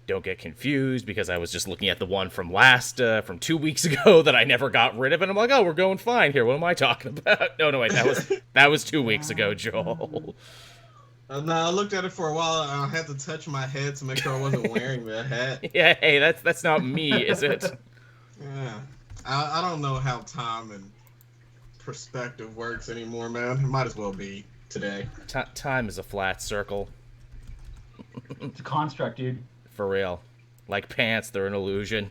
Don't get confused because I was just looking at the one from from 2 weeks ago that I never got rid of, and I'm like, oh, we're going fine here. What am I talking about? No, wait, that was 2 weeks ago, Joel. No, I looked at it for a while. I had to touch my head to make sure I wasn't wearing the hat. Yeah, hey, that's not me, is it? Yeah, I don't know how time and perspective works anymore, man. It might as well be today. Time is a flat circle. It's a construct, dude. For real. Like pants, they're an illusion.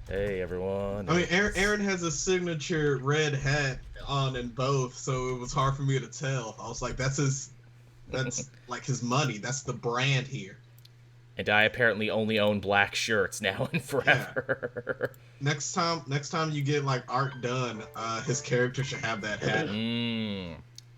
Hey, everyone. I mean, Aaron has a signature red hat on in both, so it was hard for me to tell. I was like, that's like his money. That's the brand here. And I apparently only own black shirts now and forever. Yeah. Next time you get like art done, his character should have that hat.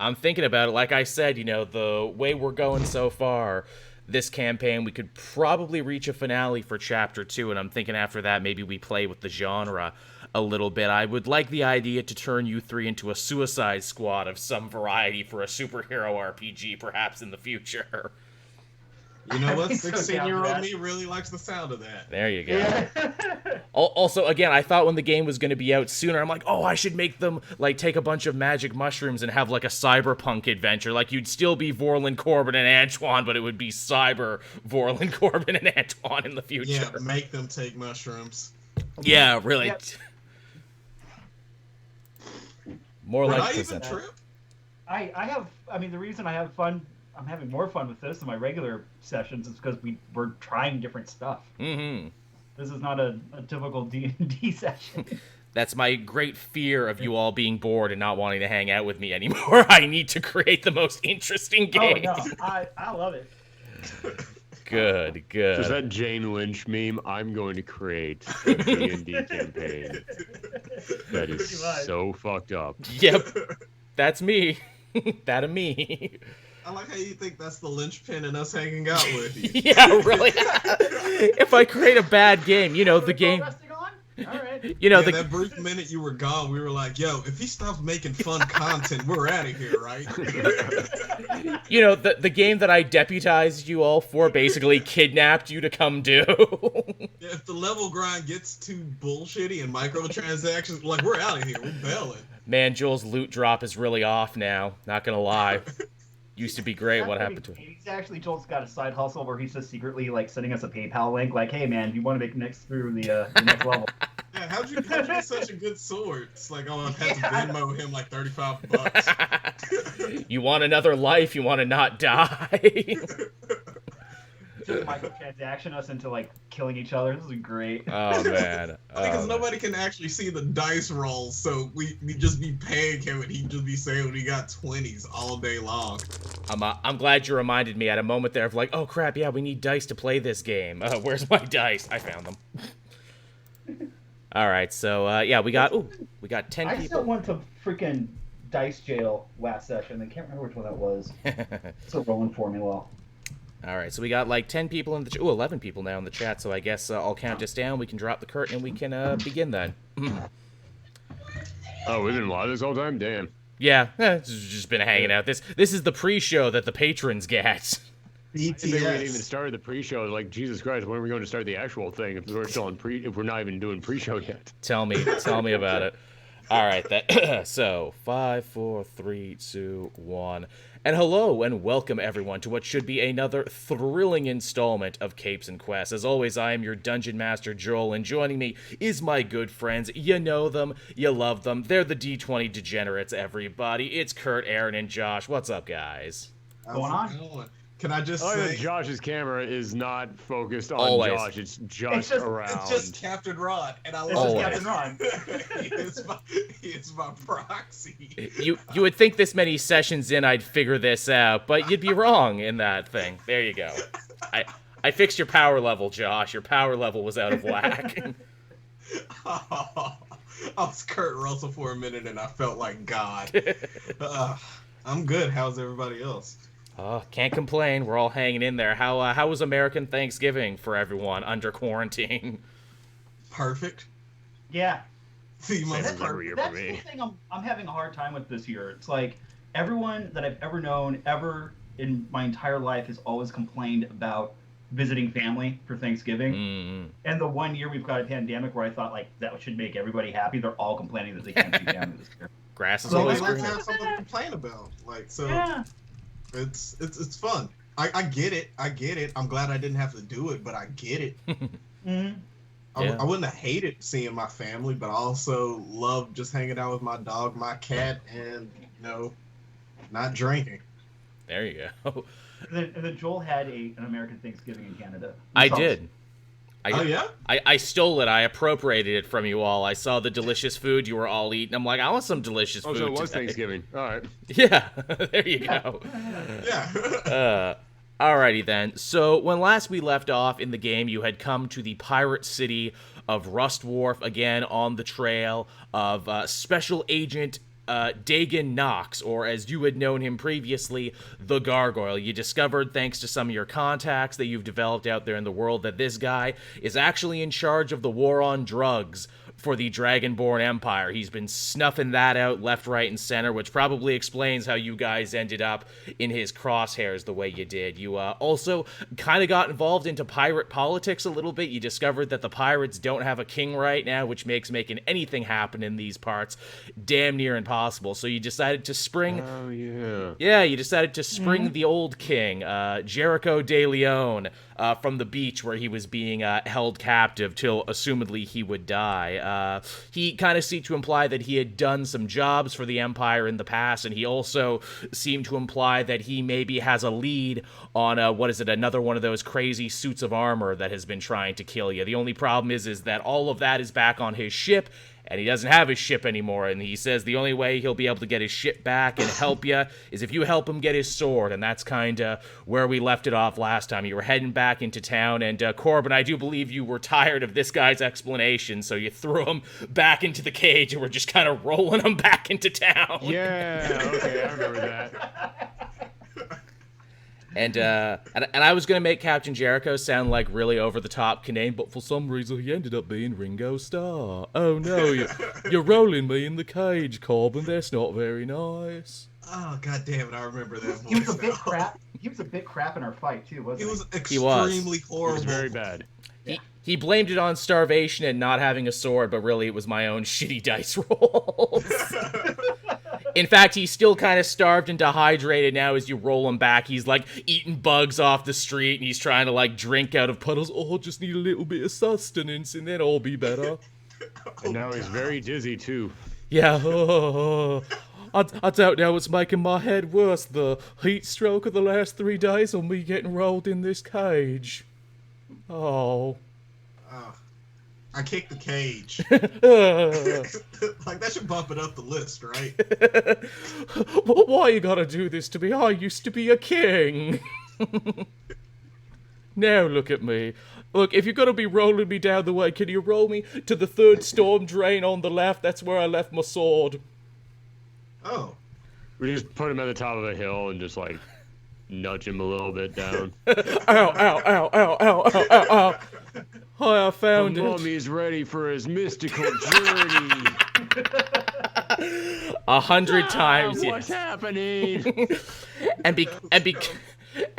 I'm thinking about it. Like I said, the way we're going so far, this campaign, we could probably reach a finale for Chapter 2, and I'm thinking after that, maybe we play with the genre a little bit. I would like the idea to turn you three into a Suicide Squad of some variety for a superhero RPG, perhaps in the future. You know what? 16-year-old me really likes the sound of that. There you go. Yeah. Also, again, I thought when the game was going to be out sooner, I'm like, oh, I should make them, like, take a bunch of magic mushrooms and have, like, a cyberpunk adventure. Like, you'd still be Vorlin, Corbin, and Antoine, but it would be cyber Vorlin, Corbin, and Antoine in the future. Yeah, make them take mushrooms. Yeah, really. Yep. More Would like I even trip? I mean, the reason I'm having more fun with this than my regular sessions is because we're trying different stuff. Mm-hmm. This is not a typical D&D session. That's my great fear of you all being bored and not wanting to hang out with me anymore. I need to create the most interesting game. Oh, no, I love it. Good. Is that Jane Lynch meme? I'm going to create a D&D campaign that is so fucked up. Yep, that's me. That of me. I like how you think that's the linchpin in us hanging out with you. Yeah, really. If I create a bad game, the game. All right. That brief minute you were gone, we were like, yo, if he stops making fun content, we're out of here, right? The game that I deputized you all for basically kidnapped you to come do. Yeah, if the level grind gets too bullshitty and microtransactions, like, we're out of here. We're bailing. Man, Joel's loot drop is really off now. Not gonna lie. Used to be great. What happened to him? He's actually Joel's got a side hustle where he's just secretly like sending us a PayPal link, like, "Hey man, you want to make next through the next level?" Yeah, how'd you get such a good sword? It's like, oh, I've had to Venmo him like $35. You want another life? You want to not die? Just microtransaction us into like killing each other. This is great. Oh man. Because nobody can actually see the dice rolls, so we just be paying him and he'd just be saying he got 20s all day long. I'm glad you reminded me at a moment there of like, oh crap, yeah, we need dice to play this game. Where's my dice? I found them. All right, so yeah, we got 10 people. I still went to freaking dice jail last session. I can't remember which one that was. Still rolling for me well. All right, so we got like 10 people in the 11 people now in the chat, so I guess I'll count us down. We can drop the curtain and we can begin then. Oh, we've been live this whole time? Damn. Yeah, it's just been hanging out. This is the pre-show that the patrons get. I think we didn't even start the pre-show. Like, Jesus Christ, when are we going to start the actual thing if we're still if we're not even doing pre-show yet? Tell me about it. All right, so 5, 4, 3, 2, 1. And hello and welcome everyone to what should be another thrilling installment of Capes and Quests. As always, I am your Dungeon Master Joel, and joining me is my good friends. You know them, you love them. They're the D20 degenerates, everybody. It's Kurt, Aaron, and Josh. What's up, guys? What's going on? Can I just say... Josh's camera is not focused on Always. Josh. It's just around. It's just Captain Rod, and I love Captain Rod. It's my proxy. You would think this many sessions in I'd figure this out, but you'd be wrong in that thing. There you go. I fixed your power level, Josh. Your power level was out of whack. I was Kurt Russell for a minute, and I felt like God. I'm good. How's everybody else? Oh, can't complain. We're all hanging in there. How was American Thanksgiving for everyone under quarantine? Perfect. Yeah. See, that's the thing I'm having a hard time with this year. It's like everyone that I've ever known, ever in my entire life, has always complained about visiting family for Thanksgiving. Mm. And the 1 year we've got a pandemic where I thought like that should make everybody happy, they're all complaining that they can't see family this year. Grass is So always they like to greener. have something to complain about. Like, so Yeah. it's fun. I get it. I get it. I'm glad I didn't have to do it, but I get it. Mm-hmm. Yeah. I wouldn't have hated seeing my family, but I also love just hanging out with my dog, my cat, and not drinking. There you go. And then Joel had an American Thanksgiving in Canada. I did. Oh yeah? I stole it. I appropriated it from you all. I saw the delicious food you were all eating. I'm like, I want some delicious food So it was today. Thanksgiving. All right. Yeah, there you go. Yeah. Alrighty then. So when last we left off in the game, you had come to the pirate city of Rust Wharf, again on the trail of Special Agent Dagon Knox, or as you had known him previously, the Gargoyle. You discovered, thanks to some of your contacts that you've developed out there in the world, that this guy is actually in charge of the war on drugs for the Dragonborn Empire. He's been snuffing that out left, right, and center, which probably explains how you guys ended up in his crosshairs the way you did. You also kind of got involved into pirate politics a little bit. You discovered that the pirates don't have a king right now, which makes making anything happen in these parts damn near impossible. So you decided to spring... Oh, yeah. Yeah, you decided to spring the old king, Jericho de Leon, from the beach where he was being held captive till, assumedly, he would die. He kind of seemed to imply that he had done some jobs for the Empire in the past, and he also seemed to imply that he maybe has a lead on, another one of those crazy suits of armor that has been trying to kill you. The only problem is that all of that is back on his ship, and he doesn't have his ship anymore, and he says the only way he'll be able to get his ship back and help you is if you help him get his sword, and that's kind of where we left it off last time. You were heading back into town, and Corbin, I do believe you were tired of this guy's explanation, so you threw him back into the cage, and we're just kind of rolling him back into town. Yeah, okay, I remember that. And I was going to make Captain Jericho sound like really over-the-top Canadian, but for some reason he ended up being Ringo Starr. Oh no, you're rolling me in the cage, Corbin. That's not very nice. Oh god damn it! I remember that voice. He was a bit now. crap. He was a bit crap in our fight too, wasn't he? He was He was. extremely It horrible. was very bad. He blamed it on starvation and not having a sword, but really it was my own shitty dice rolls. In fact, he's still kind of starved and dehydrated now as you roll him back. He's like eating bugs off the street and he's trying to like drink out of puddles. Oh, just need a little bit of sustenance and then I'll be better. And now he's very dizzy, too. Yeah. I don't know what's making my head worse, the heat stroke of the last 3 days or me getting rolled in this cage. Oh. I kicked the cage. Like that should bump it up the list, right? Why you gotta do this to me? I used to be a king. Now look at me. Look, if you're gonna be rolling me down the way, can you roll me to the 3rd storm drain on the left? That's where I left my sword. Oh. We just put him at the top of a hill and just, like, nudge him a little bit down. Ow, ow, ow, ow, ow, ow, ow, ow. Hi, I found The it. mummy's ready for his mystical journey. 100 times, What's yes. happening? And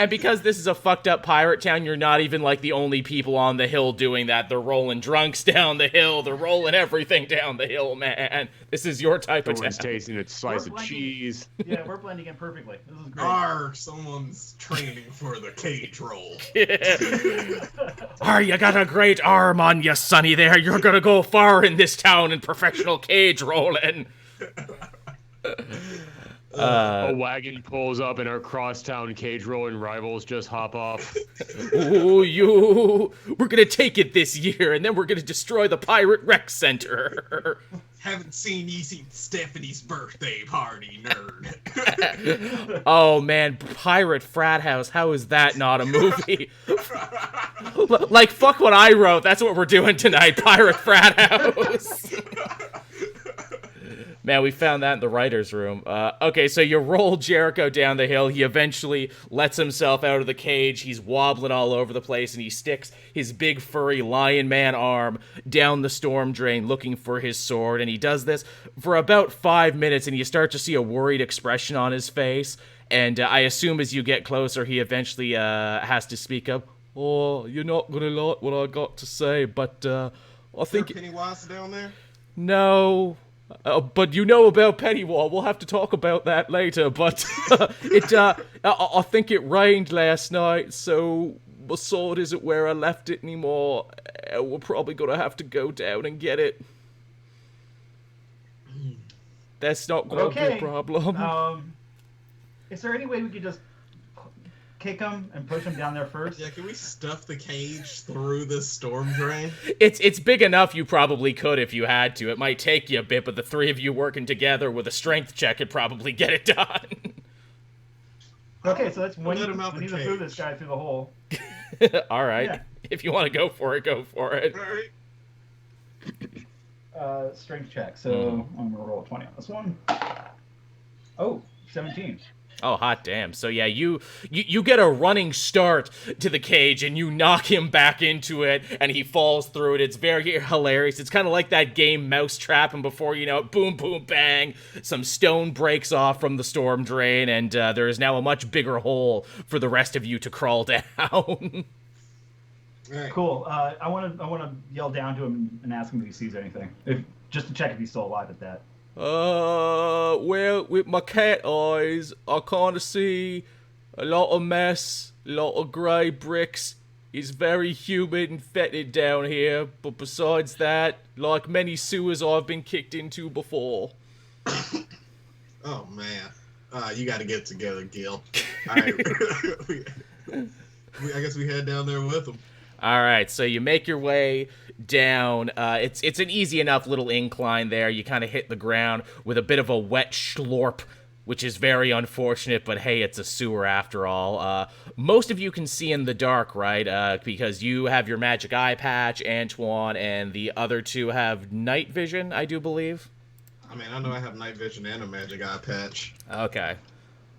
because this is a fucked up pirate town, you're not even like the only people on the hill doing that. They're rolling drunks down the hill. They're rolling everything down the hill, man. This is your type of town. Someone's tasting a slice of blending. cheese. Yeah, we're blending in perfectly. This is great. Someone's training for the cage roll. You got a great arm on you, Sonny, there. You're gonna go far in this town in professional cage rolling. A wagon pulls up and our crosstown cage rolling rivals just hop off. Ooh, we're gonna take it this year, and then we're gonna destroy the Pirate Rec Center. Haven't seen you since Stephanie's birthday party, nerd. Oh man, Pirate Frat House, how is that not a movie? Like, fuck what I wrote, that's what we're doing tonight, Pirate Frat House. Man, we found that in the writer's room. Okay, so you roll Jericho down the hill. He eventually lets himself out of the cage. He's wobbling all over the place, and he sticks his big furry lion man arm down the storm drain looking for his sword. And he does this for about 5 minutes, and you start to see a worried expression on his face. And I assume as you get closer, he eventually has to speak up. Oh, you're not going to like what I got to say, but I think... Is there Pennywise down there? No... but you know about Pennywise. We'll have to talk about that later. But I think it rained last night, so my sword isn't where I left it anymore. We're probably gonna have to go down and get it. That's not gonna be a problem. Is there any way we could just kick him and push him down there first? Yeah, can we stuff the cage through the storm drain? It's big enough you probably could if you had to. It might take you a bit, but the three of you working together with a strength check could probably get it done. Okay, so that's when Let him out we the need to cage. through this guy through the hole. All right. Yeah. If you want to go for it, go for it. Alright. Strength check. So I'm gonna roll a 20 on this one. Oh, 17. Oh, hot damn. So yeah, you get a running start to the cage and you knock him back into it and he falls through it. It's very hilarious. It's kind of like that game Mousetrap, and before you know it, boom, boom, bang, some stone breaks off from the storm drain, and there is now a much bigger hole for the rest of you to crawl down. Alright. Cool. I want to yell down to him and ask him if he sees anything, just to check if he's still alive at that. Well, with my cat eyes, I kind of see a lot of mess, a lot of grey bricks. It's very humid and fetid down here, but besides that, like many sewers I've been kicked into before. Oh, man. You gotta get together, Gil. Alright. I guess we head down there with him. All right, so you make your way down. It's an easy enough little incline there. You kind of hit the ground with a bit of a wet schlorp, which is very unfortunate, but hey, it's a sewer after all. Most of you can see in the dark, right? Because you have your magic eye patch, Antoine, and the other two have night vision, I do believe. I mean, I know I have night vision and a magic eye patch. Okay.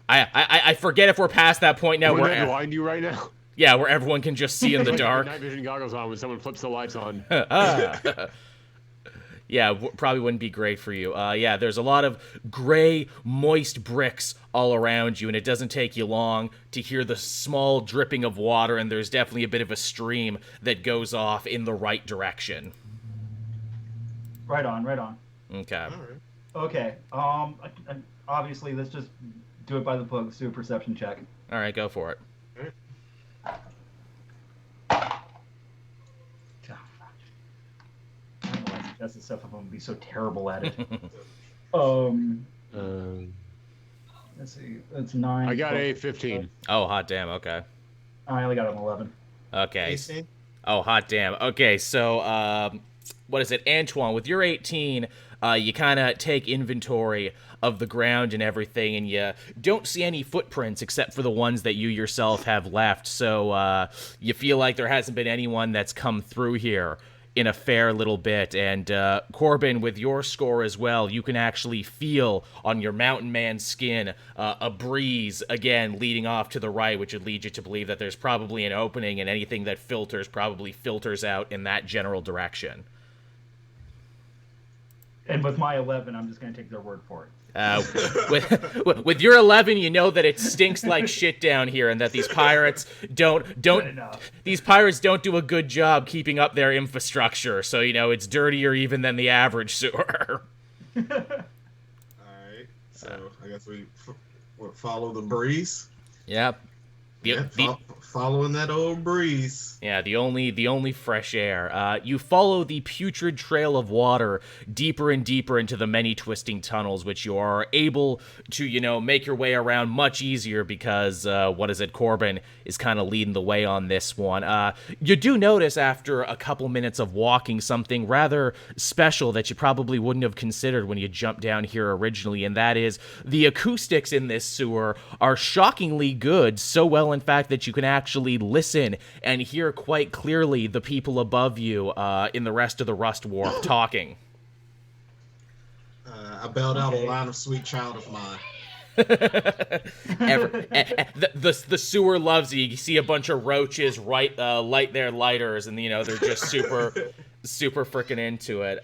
I forget if we're past that point now. Wouldn't that blind you right now? Yeah, where everyone can just see in the dark. Night vision goggles on when someone flips the lights on. Yeah, probably wouldn't be great for you. Yeah, there's a lot of gray, moist bricks all around you, and it doesn't take you long to hear the small dripping of water, and there's definitely a bit of a stream that goes off in the right direction. Right on, right on. Okay. Alright. Okay. Obviously, let's just do it by the book. Do a perception check. All right, go for it. That's the stuff I'm gonna be so terrible at it. Let's see. That's 9. I got a 15. Oh, hot damn. Okay. I only got an 11. Okay. AC? Oh, hot damn. Okay, so, what is it? Antoine, with your 18, you kind of take inventory of the ground and everything, and you don't see any footprints except for the ones that you yourself have left, so you feel like there hasn't been anyone that's come through here in a fair little bit. And Corbin, with your score as well, you can actually feel on your mountain man skin a breeze again leading off to the right, which would lead you to believe that there's probably an opening, and anything that filters probably filters out in that general direction. And with my 11, I'm just gonna take their word for it. With your 11, you know that it stinks like shit down here, and that these pirates don't these pirates don't do a good job keeping up their infrastructure. So you know it's dirtier even than the average sewer. Alright. So I guess we follow the breeze. Yep. Following that old breeze. Yeah, the only fresh air. You follow the putrid trail of water deeper and deeper into the many twisting tunnels, which you are able to, you know, make your way around much easier because, Corbin is kind of leading the way on this one. You do notice after a couple minutes of walking something rather special that you probably wouldn't have considered when you jumped down here originally, and that is the acoustics in this sewer are shockingly good, so well in fact that you can actually listen and hear quite clearly the people above you in the rest of the Rust Wharf talking. I bailed out a Okay. line of sweet child of mine. The sewer loves you. You see a bunch of roaches light their lighters, and they're just super freaking into it.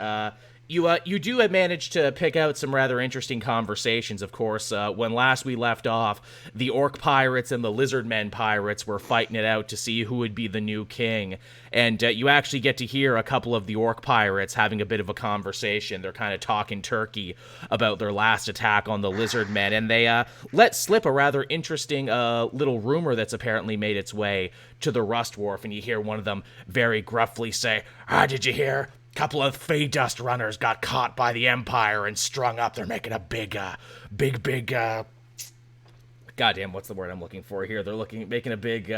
You do manage to pick out some rather interesting conversations, of course. When last we left off, the orc pirates and the lizard men pirates were fighting it out to see who would be the new king. And you actually get to hear a couple of the orc pirates having a bit of a conversation. They're kind of talking turkey about their last attack on the lizard men. And they let slip a rather interesting little rumor that's apparently made its way to the Rust Wharf. And you hear one of them very gruffly say, did you hear? Couple of Fey Dust runners got caught by the Empire and strung up. They're making a big goddamn, what's the word I'm looking for here? They're making a big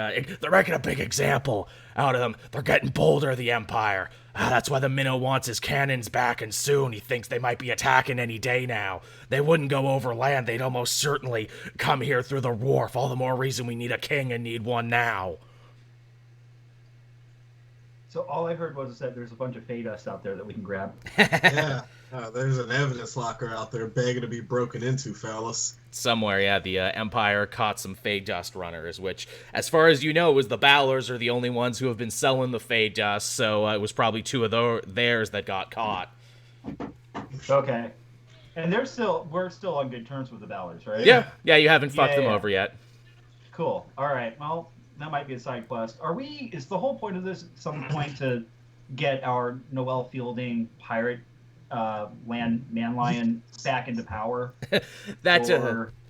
example out of them. They're getting bolder, the Empire. That's why the Minnow wants his cannons back, and soon he thinks they might be attacking any day now. They wouldn't go over land. They'd almost certainly come here through the wharf. All the more reason we need a king and need one now. So all I heard was that there's a bunch of Fey Dust out there that we can grab. Yeah. There's an evidence locker out there begging to be broken into, fellas. Somewhere, yeah, the Empire caught some Fey Dust runners, which, as far as you know, was the Balors are the only ones who have been selling the Fey Dust, so it was probably two of theirs that got caught. Okay. And we're still on good terms with the Balors, right? Yeah, you haven't fucked them over yet. Cool. All right. Well, that might be a side quest. Is the whole point of this at some point to get our Noel Fielding pirate man lion back into power?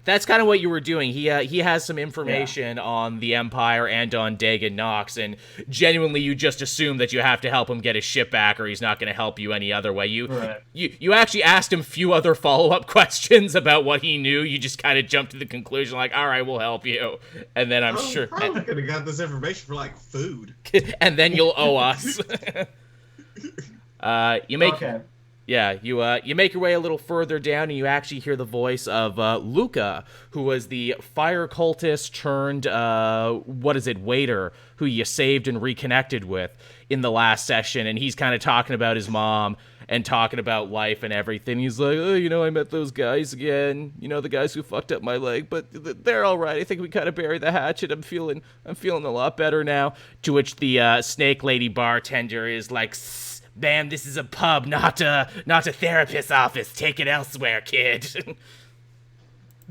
That's kind of what you were doing. He has some information on the Empire and on Dagon Nox, and genuinely you just assume that you have to help him get his ship back, or he's not going to help you any other way. You actually asked him a few other follow-up questions about what he knew. You just kind of jumped to the conclusion, like, all right, we'll help you. And then I'm sure... probably could have got this information for, like, food. And then you'll owe us. Okay. Yeah, you make your way a little further down, and you actually hear the voice of Luca, who was the fire cultist turned, waiter, who you saved and reconnected with in the last session, and he's kind of talking about his mom and talking about life and everything. He's like, I met those guys again, the guys who fucked up my leg, but they're all right. I think we kind of buried the hatchet. I'm feeling a lot better now. To which the snake lady bartender is like, "Bam, this is a pub, not a therapist's office. Take it elsewhere, kid."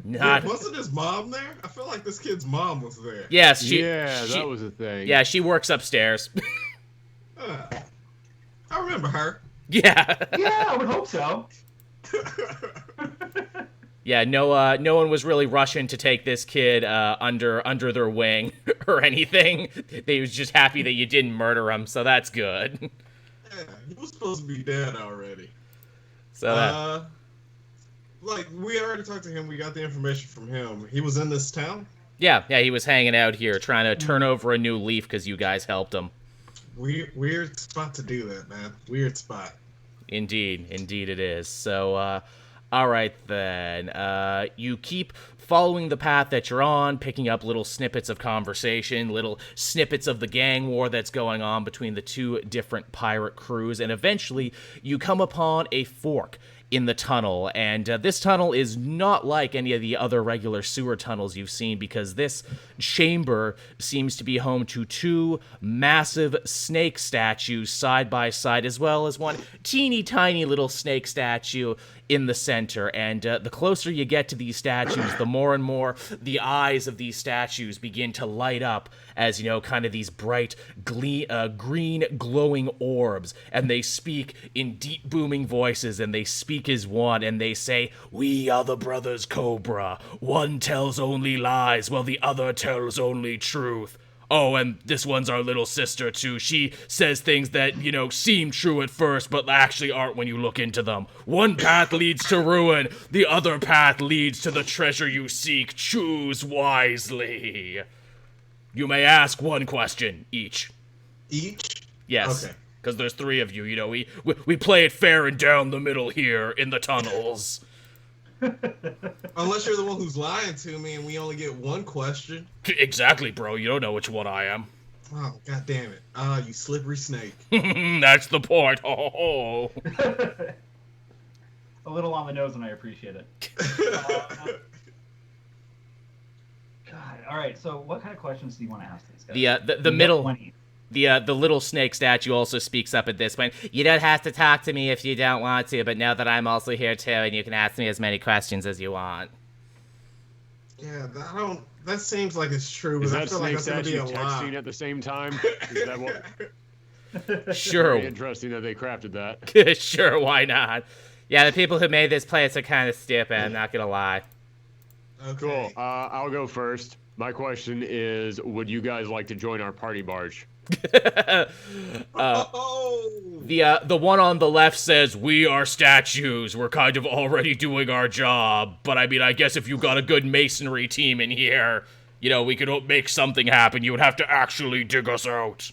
Wasn't his mom there? I feel like this kid's mom was there. Yes, that was a thing. Yeah, she works upstairs. I remember her. Yeah. Yeah, I would hope so. Yeah, no one was really rushing to take this kid under their wing or anything. They was just happy that you didn't murder him, so that's good. Yeah, he was supposed to be dead already. So we already talked to him. We got the information from him. He was in this town? Yeah, he was hanging out here trying to turn over a new leaf because you guys helped him. Weird spot to do that, man. Weird spot. Indeed it is. So, all right then. You keep following the path that you're on, picking up little snippets of conversation, little snippets of the gang war that's going on between the two different pirate crews, and eventually you come upon a fork in the tunnel, and this tunnel is not like any of the other regular sewer tunnels you've seen, because this chamber seems to be home to two massive snake statues side by side, as well as one teeny tiny little snake statue in the center. And the closer you get to these statues, the more and more the eyes of these statues begin to light up as, kind of these bright green glowing orbs, and they speak in deep booming voices, and they speak as one, and they say, "We are the brothers Cobra. One tells only lies, while the other tells only truth. Oh, and this one's our little sister, too. She says things that, seem true at first, but actually aren't when you look into them. One path leads to ruin. The other path leads to the treasure you seek. Choose wisely. You may ask one question each." Each? Yes. Okay. Because there's three of you, we play it fair and down the middle here in the tunnels. Unless you're the one who's lying to me and we only get one question. Exactly, bro. You don't know which one I am. Oh, god damn it. You slippery snake. That's the point. Oh. a little on the nose, and I appreciate it. God. All right. So, what kind of questions do you want to ask these guys? The middle. The little snake statue also speaks up at this point. You don't have to talk to me if you don't want to, but know that I'm also here too, and you can ask me as many questions as you want. Yeah, that seems like it's true, but Is I that feel like snake that's gonna be statue a lie. texting at the same time? Is that what? Sure. Very interesting that they crafted that. Sure, why not? Yeah, the people who made this place are kind of stupid, I'm not gonna lie. Okay. Cool. I'll go first. My question is, would you guys like to join our party barge? Oh! The one on the left says, "We are statues. We're kind of already doing our job. But I mean, I guess if you got a good masonry team in here, you know, we could make something happen. You would have to actually dig us out."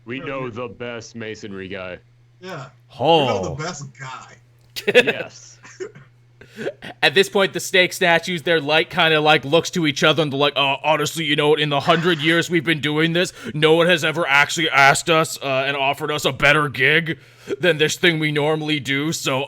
We know the best masonry guy. Yeah. Oh. You know the best guy. Yes. At this point, the snake statues, they're like, kind of like, looks to each other and they're like, honestly, you know, in the 100 years we've been doing this, no one has ever actually asked us and offered us a better gig than this thing we normally do. So,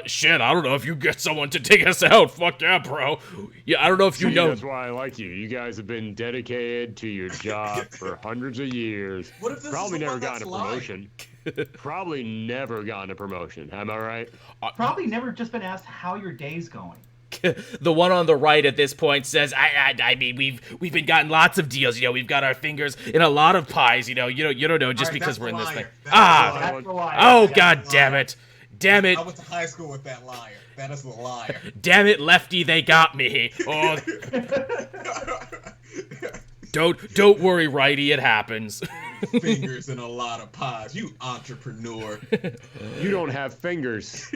shit, I don't know if you get someone to take us out. Fuck yeah, bro. Yeah, I don't know if you know. That's why I like you. You guys have been dedicated to your job for hundreds of years. What if this Probably is the never one that's gotten a lying? promotion. Probably never gotten a promotion. Am I right? Probably never just been asked how your day's going. The one on the right at this point says, I mean, we've been gotten lots of deals. You know, we've got our fingers in a lot of pies. You know, you don't know just All right, because that's we're in the this thing. liar. That's the liar. Oh, Yeah. god damn it. Damn it. I went to high school with that liar. That is the liar. Damn it, Lefty, they got me. Oh, don't worry, Righty, it happens. Fingers in a lot of pies. You entrepreneur. You don't have fingers.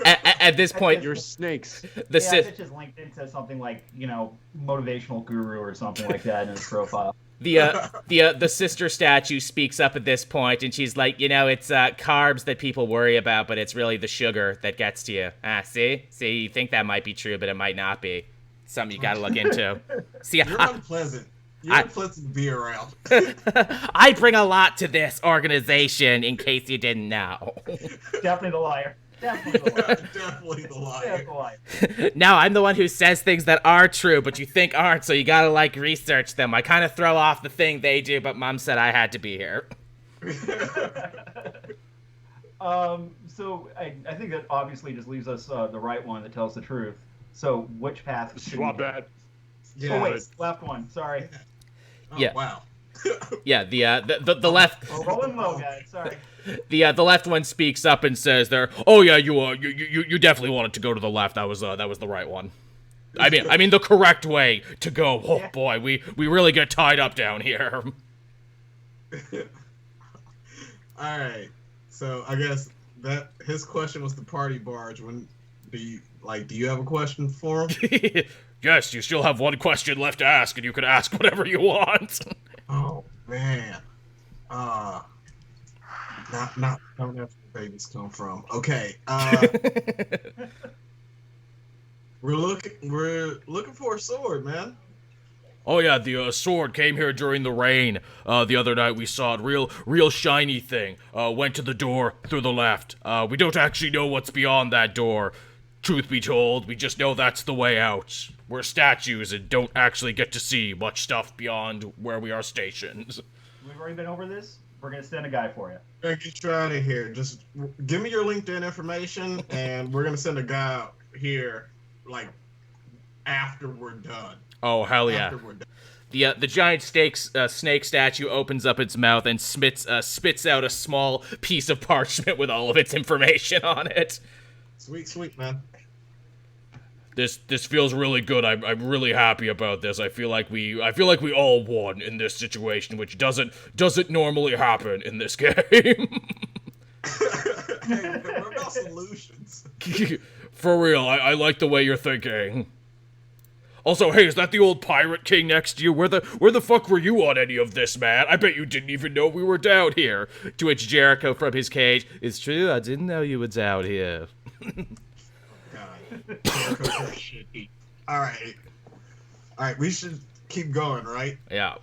At this point, You're snakes. the Yeah, Sith, Mitch is linked into something like, you know, motivational guru or something like that in his profile. the sister statue speaks up at this point, and she's like, you know, it's carbs that people worry about, but it's really the sugar that gets to you. See, you think that might be true, but it might not be. Something you got to look into. See, You're unpleasant. You're unpleasant to be around. I bring a lot to this organization, in case you didn't know. Definitely the liar. Definitely the liar. Definitely the liar. Definitely the liar. Now, I'm the one who says things that are true, but you think aren't, so you gotta, like, research them. I kind of throw off the thing they do, but Mom said I had to be here. So I think that obviously just leaves us the right one that tells the truth. So which path should Swap we go? that. Yeah. Oh wait, left one. Sorry. Oh, Yeah. Wow. Yeah, the left... We're rolling low, guys. Sorry. The left one speaks up and says there, "Oh yeah, you definitely wanted to go to the left. That was the right one. I mean the correct way to go. Oh boy, we really get tied up down here." All right. So I guess that his question was the party barge. When do you have a question for him? Yes, you still have one question left to ask, and you can ask whatever you want. Oh man. Don't know where babies come from. Okay. We're looking for a sword, man. Oh yeah, the sword came here during the rain. The other night we saw it, real shiny thing. Went to the door through the left. We don't actually know what's beyond that door. Truth be told, we just know that's the way out. We're statues and don't actually get to see much stuff beyond where we are stationed. We've already been over this. We're gonna send a guy for you. We're gonna get you out of here. Just give me your LinkedIn information, and we're gonna send a guy out here, like, after we're done. Oh hell yeah! After we're done. The giant snake statue opens up its mouth and spits out a small piece of parchment with all of its information on it. Sweet, man. This feels really good. I'm really happy about this. I feel like we all won in this situation, which doesn't normally happen in this game. Hey, what about solutions? For real, I like the way you're thinking. Also, hey, is that the old pirate king next to you? Where the fuck were you on any of this, man? I bet you didn't even know we were down here. To which Jericho from his cage, "It's true, I didn't know you were down here." All right. We should keep going, right? Yeah.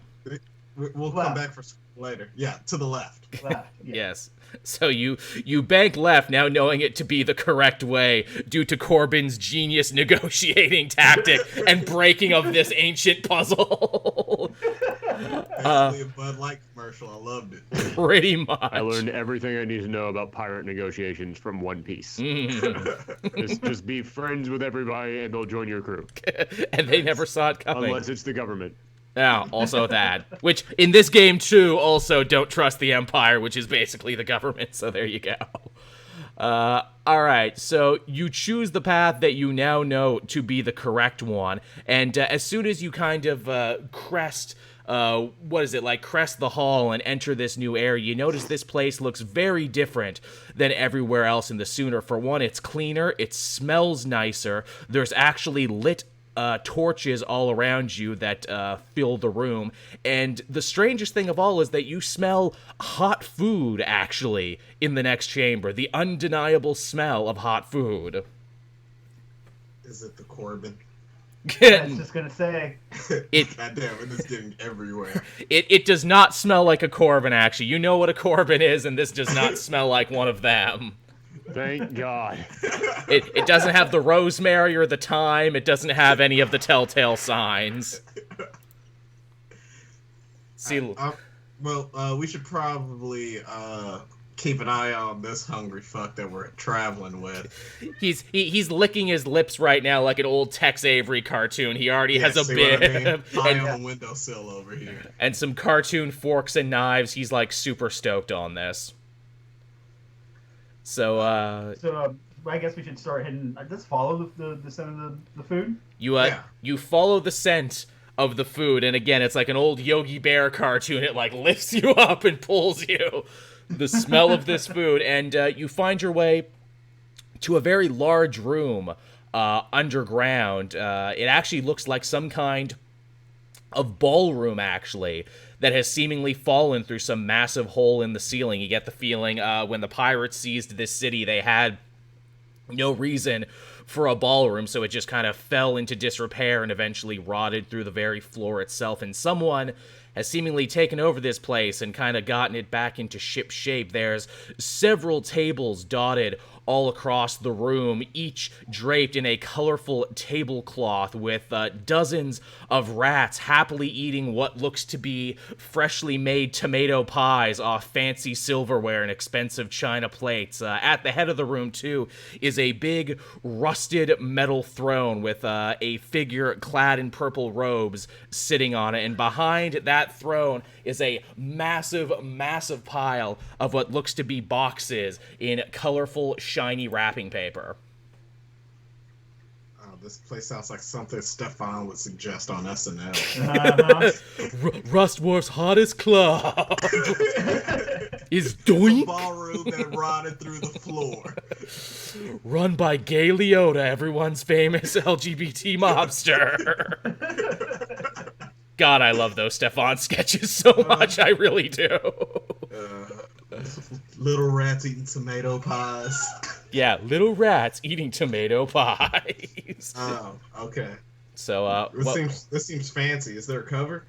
We'll come back for later. Yeah, to the left. Left. Yeah. Yes. So you bank left, now knowing it to be the correct way due to Corbin's genius negotiating tactic and breaking of this ancient puzzle. Basically a Bud Light commercial. I loved it. Pretty much. I learned everything I need to know about pirate negotiations from One Piece. Just be friends with everybody and they'll join your crew. And they never saw it coming. Unless it's the government. Yeah, also that. Which, in this game, too, also don't trust the Empire, which is basically the government, so there you go. Alright, so you choose the path that you now know to be the correct one, and as soon as you kind of crest the hall and enter this new area, you notice this place looks very different than everywhere else in the Sooner. For one, it's cleaner, it smells nicer, there's actually lit torches all around you that fill the room, and the strangest thing of all is that you smell hot food, actually, in the next chamber. The undeniable smell of hot food. Is it the Corbin? I was just gonna say. God damn it, it's getting everywhere. It does not smell like a Corbin, actually. You know what a Corbin is, and this does not smell like one of them. Thank God. It doesn't have the rosemary or the thyme. It doesn't have any of the telltale signs. See, we should probably keep an eye on this hungry fuck that we're traveling with. He's licking his lips right now like an old Tex Avery cartoon. He already has a bit. Eye on the windowsill over here. And some cartoon forks and knives. He's like super stoked on this. So I guess we should start heading. Let's follow the scent of the food. You follow the scent of the food, and again, it's like an old Yogi Bear cartoon. It like lifts you up and pulls you. The smell of this food, and you find your way to a very large room underground. It actually looks like some kind of ballroom, actually, that has seemingly fallen through some massive hole in the ceiling. You get the feeling when the pirates seized this city, they had no reason for a ballroom, so it just kind of fell into disrepair and eventually rotted through the very floor itself, and someone has seemingly taken over this place and kind of gotten it back into ship shape. There's several tables dotted all across the room, each draped in a colorful tablecloth with dozens of rats happily eating what looks to be freshly made tomato pies off fancy silverware and expensive china plates. At the head of the room, too, is a big rusted metal throne with a figure clad in purple robes sitting on it, and behind that throne is a massive, massive pile of what looks to be boxes in colorful, shiny wrapping paper. Oh, this place sounds like something Stefan would suggest on SNL. Rust Wharf's hottest club is Doink. The ballroom that rotted through the floor. Run by Gay Liotta, everyone's famous LGBT mobster. God, I love those Stefan sketches so much. I really do. Little rats eating tomato pies. Yeah, little rats eating tomato pies. Oh, okay. So, this seems fancy. Is there a cover?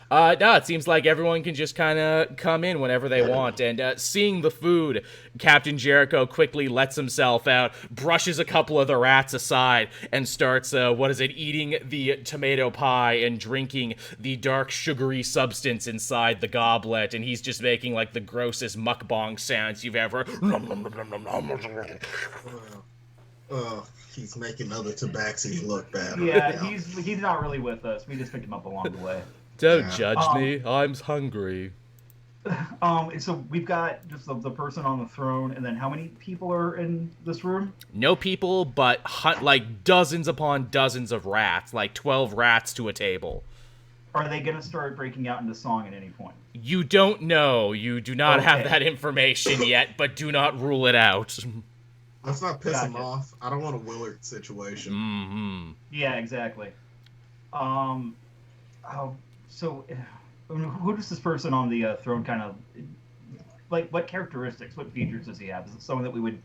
No, it seems like everyone can just kind of come in whenever they want. And seeing the food, Captain Jericho quickly lets himself out, brushes a couple of the rats aside, and starts, eating the tomato pie and drinking the dark sugary substance inside the goblet. And he's just making, like, the grossest mukbang sounds you've ever... He's making other tabaxis look bad. Yeah, he's not really with us. We just picked him up along the way. Don't judge me. I'm hungry. So we've got just the person on the throne, and then how many people are in this room? No people, but like dozens upon dozens of rats, like 12 rats to a table. Are they going to start breaking out into song at any point? You don't know. You do not have that information yet, but do not rule it out. Let's not piss him off. I don't want a Willard situation. Mm-hmm. Yeah, exactly. So, who does this person on the throne kind of like? What characteristics, what features does he have? Is it someone that we would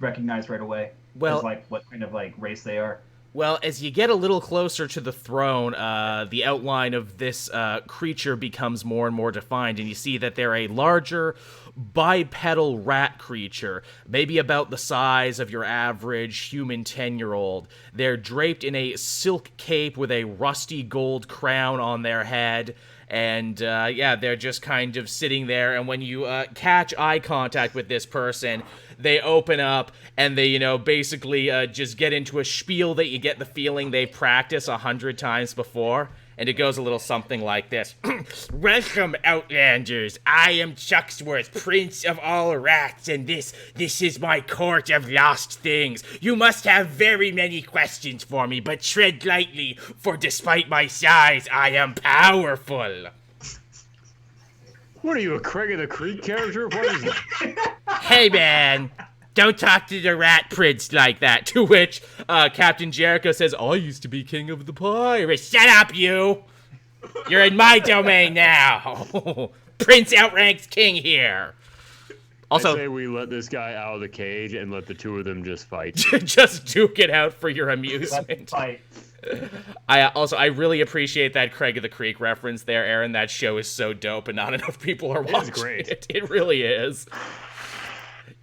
recognize right away? Well, as, like, what kind of like race they are? Well, as you get a little closer to the throne, the outline of this creature becomes more and more defined, and you see that they're a larger, bipedal rat creature, maybe about the size of your average human 10-year-old. They're draped in a silk cape with a rusty gold crown on their head, and yeah, they're just kind of sitting there, and when you catch eye contact with this person, they open up, and they, you know, basically just get into a spiel that you get the feeling they've practiced 100 times before. And it goes a little something like this. Welcome, Outlanders. I am Chucksworth, Prince of all rats, and this is my court of lost things. You must have very many questions for me, but tread lightly, for despite my size, I am powerful. What are you, a Craig of the Creek character? What is that? Hey, man. Don't talk to the rat prince like that. To which Captain Jericho says, I used to be king of the pirates. Shut up, you. You're in my domain now. Prince outranks king here. Also, I say we let this guy out of the cage and let the two of them just fight. Just duke it out for your amusement. Fight. I really appreciate that Craig of the Creek reference there, Aaron. That show is so dope, and not enough people are watching it. It really is.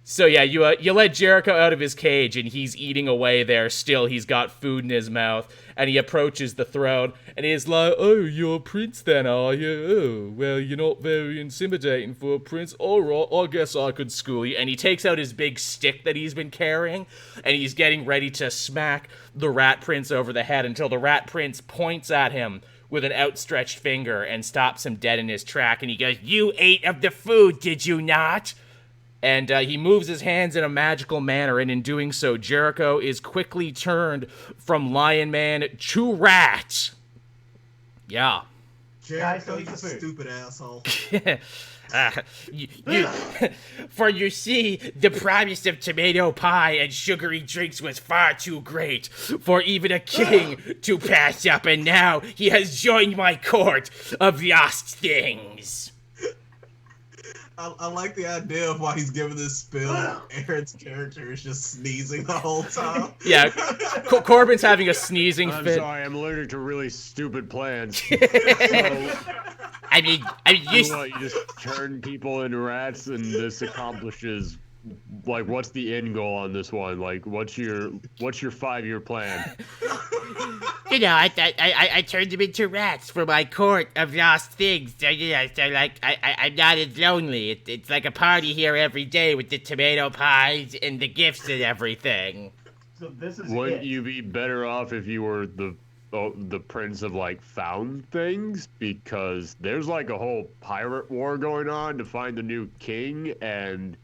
So yeah, you let Jericho out of his cage, and he's eating away there still. He's got food in his mouth, and he approaches the throne, and he's like, oh, you're a prince then, are you? Oh, well, you're not very intimidating for a prince. All right, I guess I could school you. And he takes out his big stick that he's been carrying, and he's getting ready to smack the rat prince over the head until the rat prince points at him with an outstretched finger and stops him dead in his track, and he goes, you ate of the food, did you not? And he moves his hands in a magical manner, and in doing so, Jericho is quickly turned from Lion Man to rat. Yeah. Jericho, you stupid asshole. For you see, the promise of tomato pie and sugary drinks was far too great for even a king to pass up, and now he has joined my court of lost things. I like the idea of why he's giving this spill. Aaron's character is just sneezing the whole time. Yeah, Corbin's having a sneezing I'm fit. sorry, I'm allergic to really stupid plans. I mean, You just turn people into rats, and this accomplishes, like, what's the end goal on this one? Like, what's your 5-year plan? You know, I turned them into rats for my court of lost things. So, you know, so like, I'm not as lonely. It's like a party here every day with the tomato pies and the gifts and everything. So this is Wouldn't it. you be better off if you were the prince of, like, found things? Because there's, like, a whole pirate war going on to find the new king, and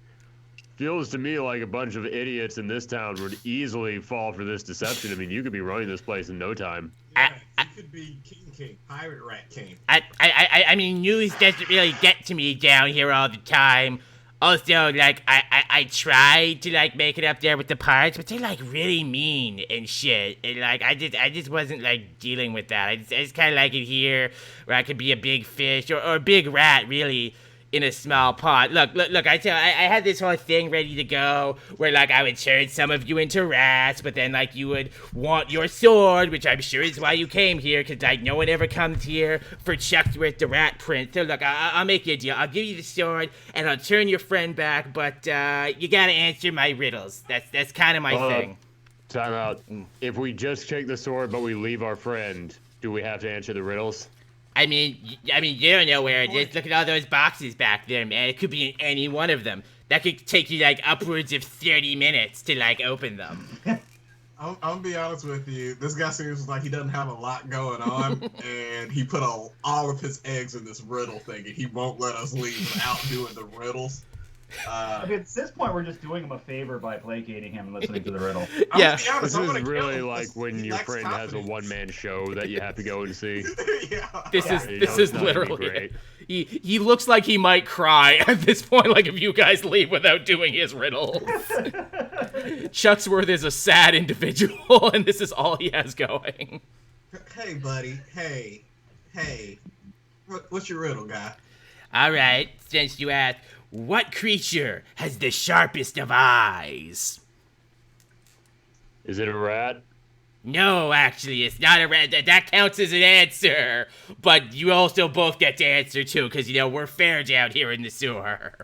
feels to me like a bunch of idiots in this town would easily fall for this deception. I mean, you could be running this place in no time. Yeah, he could be King, Pirate Rat King. I mean, news doesn't really get to me down here all the time. Also, like, I tried to, like, make it up there with the pirates, but they're, like, really mean and shit. And, like, I just wasn't, like, dealing with that. I just kind of like it here, where I could be a big fish, or a big rat, really, in a small pot. Look, I had this whole thing ready to go, where, like, I would turn some of you into rats, but then, like, you would want your sword, which I'm sure is why you came here, because, like, no one ever comes here for Chucksworth the Rat Prince. So, look, I'll make you a deal. I'll give you the sword, and I'll turn your friend back, but, you gotta answer my riddles. That's kind of my thing. Time out. If we just take the sword, but we leave our friend, do we have to answer the riddles? I mean, you don't know where it is. Look at all those boxes back there, man. It could be in any one of them. That could take you, like, upwards of 30 minutes to, like, open them. I'm gonna be honest with you. This guy seems like he doesn't have a lot going on, and he put all of his eggs in this riddle thing, and he won't let us leave without doing the riddles. I mean, at this point, we're just doing him a favor by placating him and listening to the riddle. Yeah. This is really like when your friend has a one-man show that you have to go and see. Yeah. This It's is not gonna be literally great. it. He looks like he might cry at this point, like, if you guys leave without doing his riddles. Chucksworth is a sad individual, and this is all he has going. Hey, buddy. Hey. What's your riddle, guy? All right, since you asked, what creature has the sharpest of eyes? Is it a rat? No, actually, it's not a that counts as an answer. But you also both get to answer too, because we're fair down here in the sewer.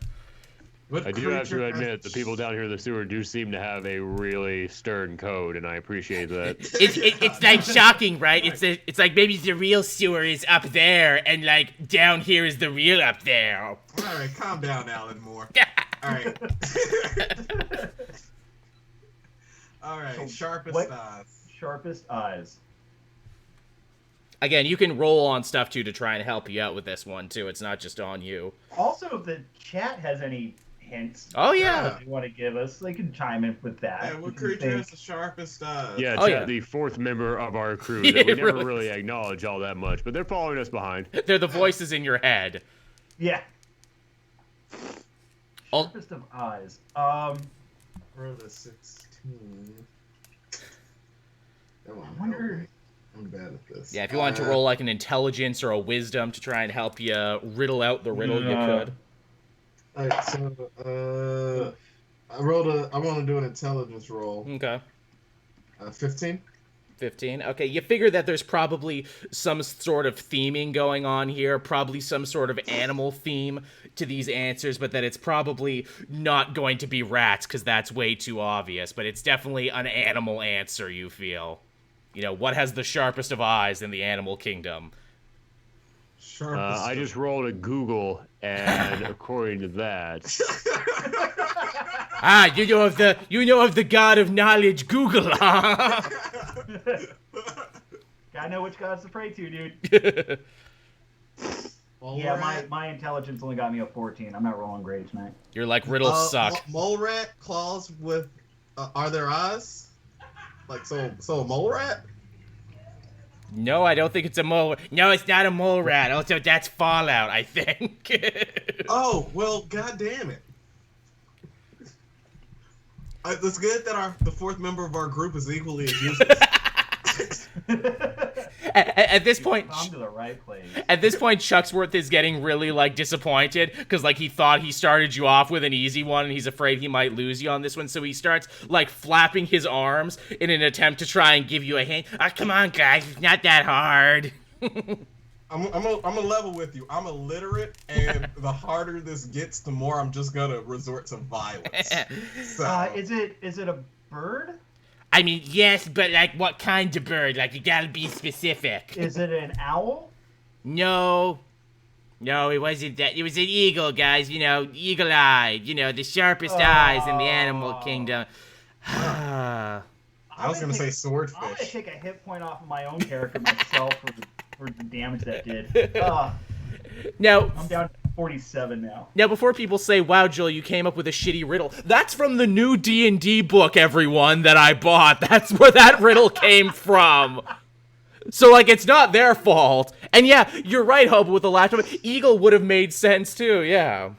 I do have to admit, the people down here in the sewer do seem to have a really stern code, and I appreciate that. It's like shocking, right? It's like maybe the real sewer is up there, and like down here is the real up there. All right, calm down, Alan Moore. All right. All right, So sharpest eyes. Sharpest eyes. Again, you can roll on stuff too to try and help you out with this one too. It's not just on you. Also, if the chat has any hints Oh yeah. that they want to give us, they can chime in with that. Yeah, what If you creature think- has the sharpest eyes? Yeah, Oh, Chet, yeah. the fourth member of our crew Yeah, that we it never really really acknowledge all that much, but they're following us behind. They're the voices in your head. Yeah. Al- Sharpest of eyes. For the 16. Come on, I wonder- help me. I'm bad at this. Yeah, if you wanted to roll like an intelligence or a wisdom to try and help you riddle out the riddle, you could. Alright, so I want to do an intelligence roll. Okay. 15. 15. Okay, you figure that there's probably some sort of theming going on here, probably some sort of animal theme to these answers, but that it's probably not going to be rats because that's way too obvious, but it's definitely an animal answer, you feel. What has the sharpest of eyes in the animal kingdom? Sharpest. I just rolled a Google, and according to that, Ah, you know of the god of knowledge, Google, huh? Gotta know which gods to pray to, dude. Mole Yeah, rat? my intelligence only got me a 14. I'm not rolling great tonight. You're like, riddles suck. Mole rat claws with. Are there eyes? Like so a mole rat? No, I don't think it's a mole. No, it's not a mole rat. Also, that's Fallout, I think. Oh well, god damn it! It's good that the fourth member of our group is equally as useless. At this point, Come to the right place. At this point, Chucksworth is getting really, disappointed, because, he thought he started you off with an easy one, and he's afraid he might lose you on this one, so he starts, flapping his arms in an attempt to try and give you a hint. Ah, come on, guys, it's not that hard. I'm a level with you. I'm illiterate, and the harder this gets, the more I'm just gonna resort to violence. So, Is it a bird? I mean, yes, but, what kind of bird? You gotta be specific. Is it an owl? No, it wasn't that. It was an eagle, guys. Eagle-eyed. The sharpest eyes in the animal kingdom. I was gonna say I'm gonna swordfish. take a hit point off of my own character myself for the damage that did. Now, I'm down to 47 now. Now, before people say, wow, Joel, you came up with a shitty riddle, that's from the new D&D book, everyone, that I bought. That's where that riddle came from. So, it's not their fault. And yeah, you're right, Hobo, with the laptop. Eagle would have made sense, too, yeah.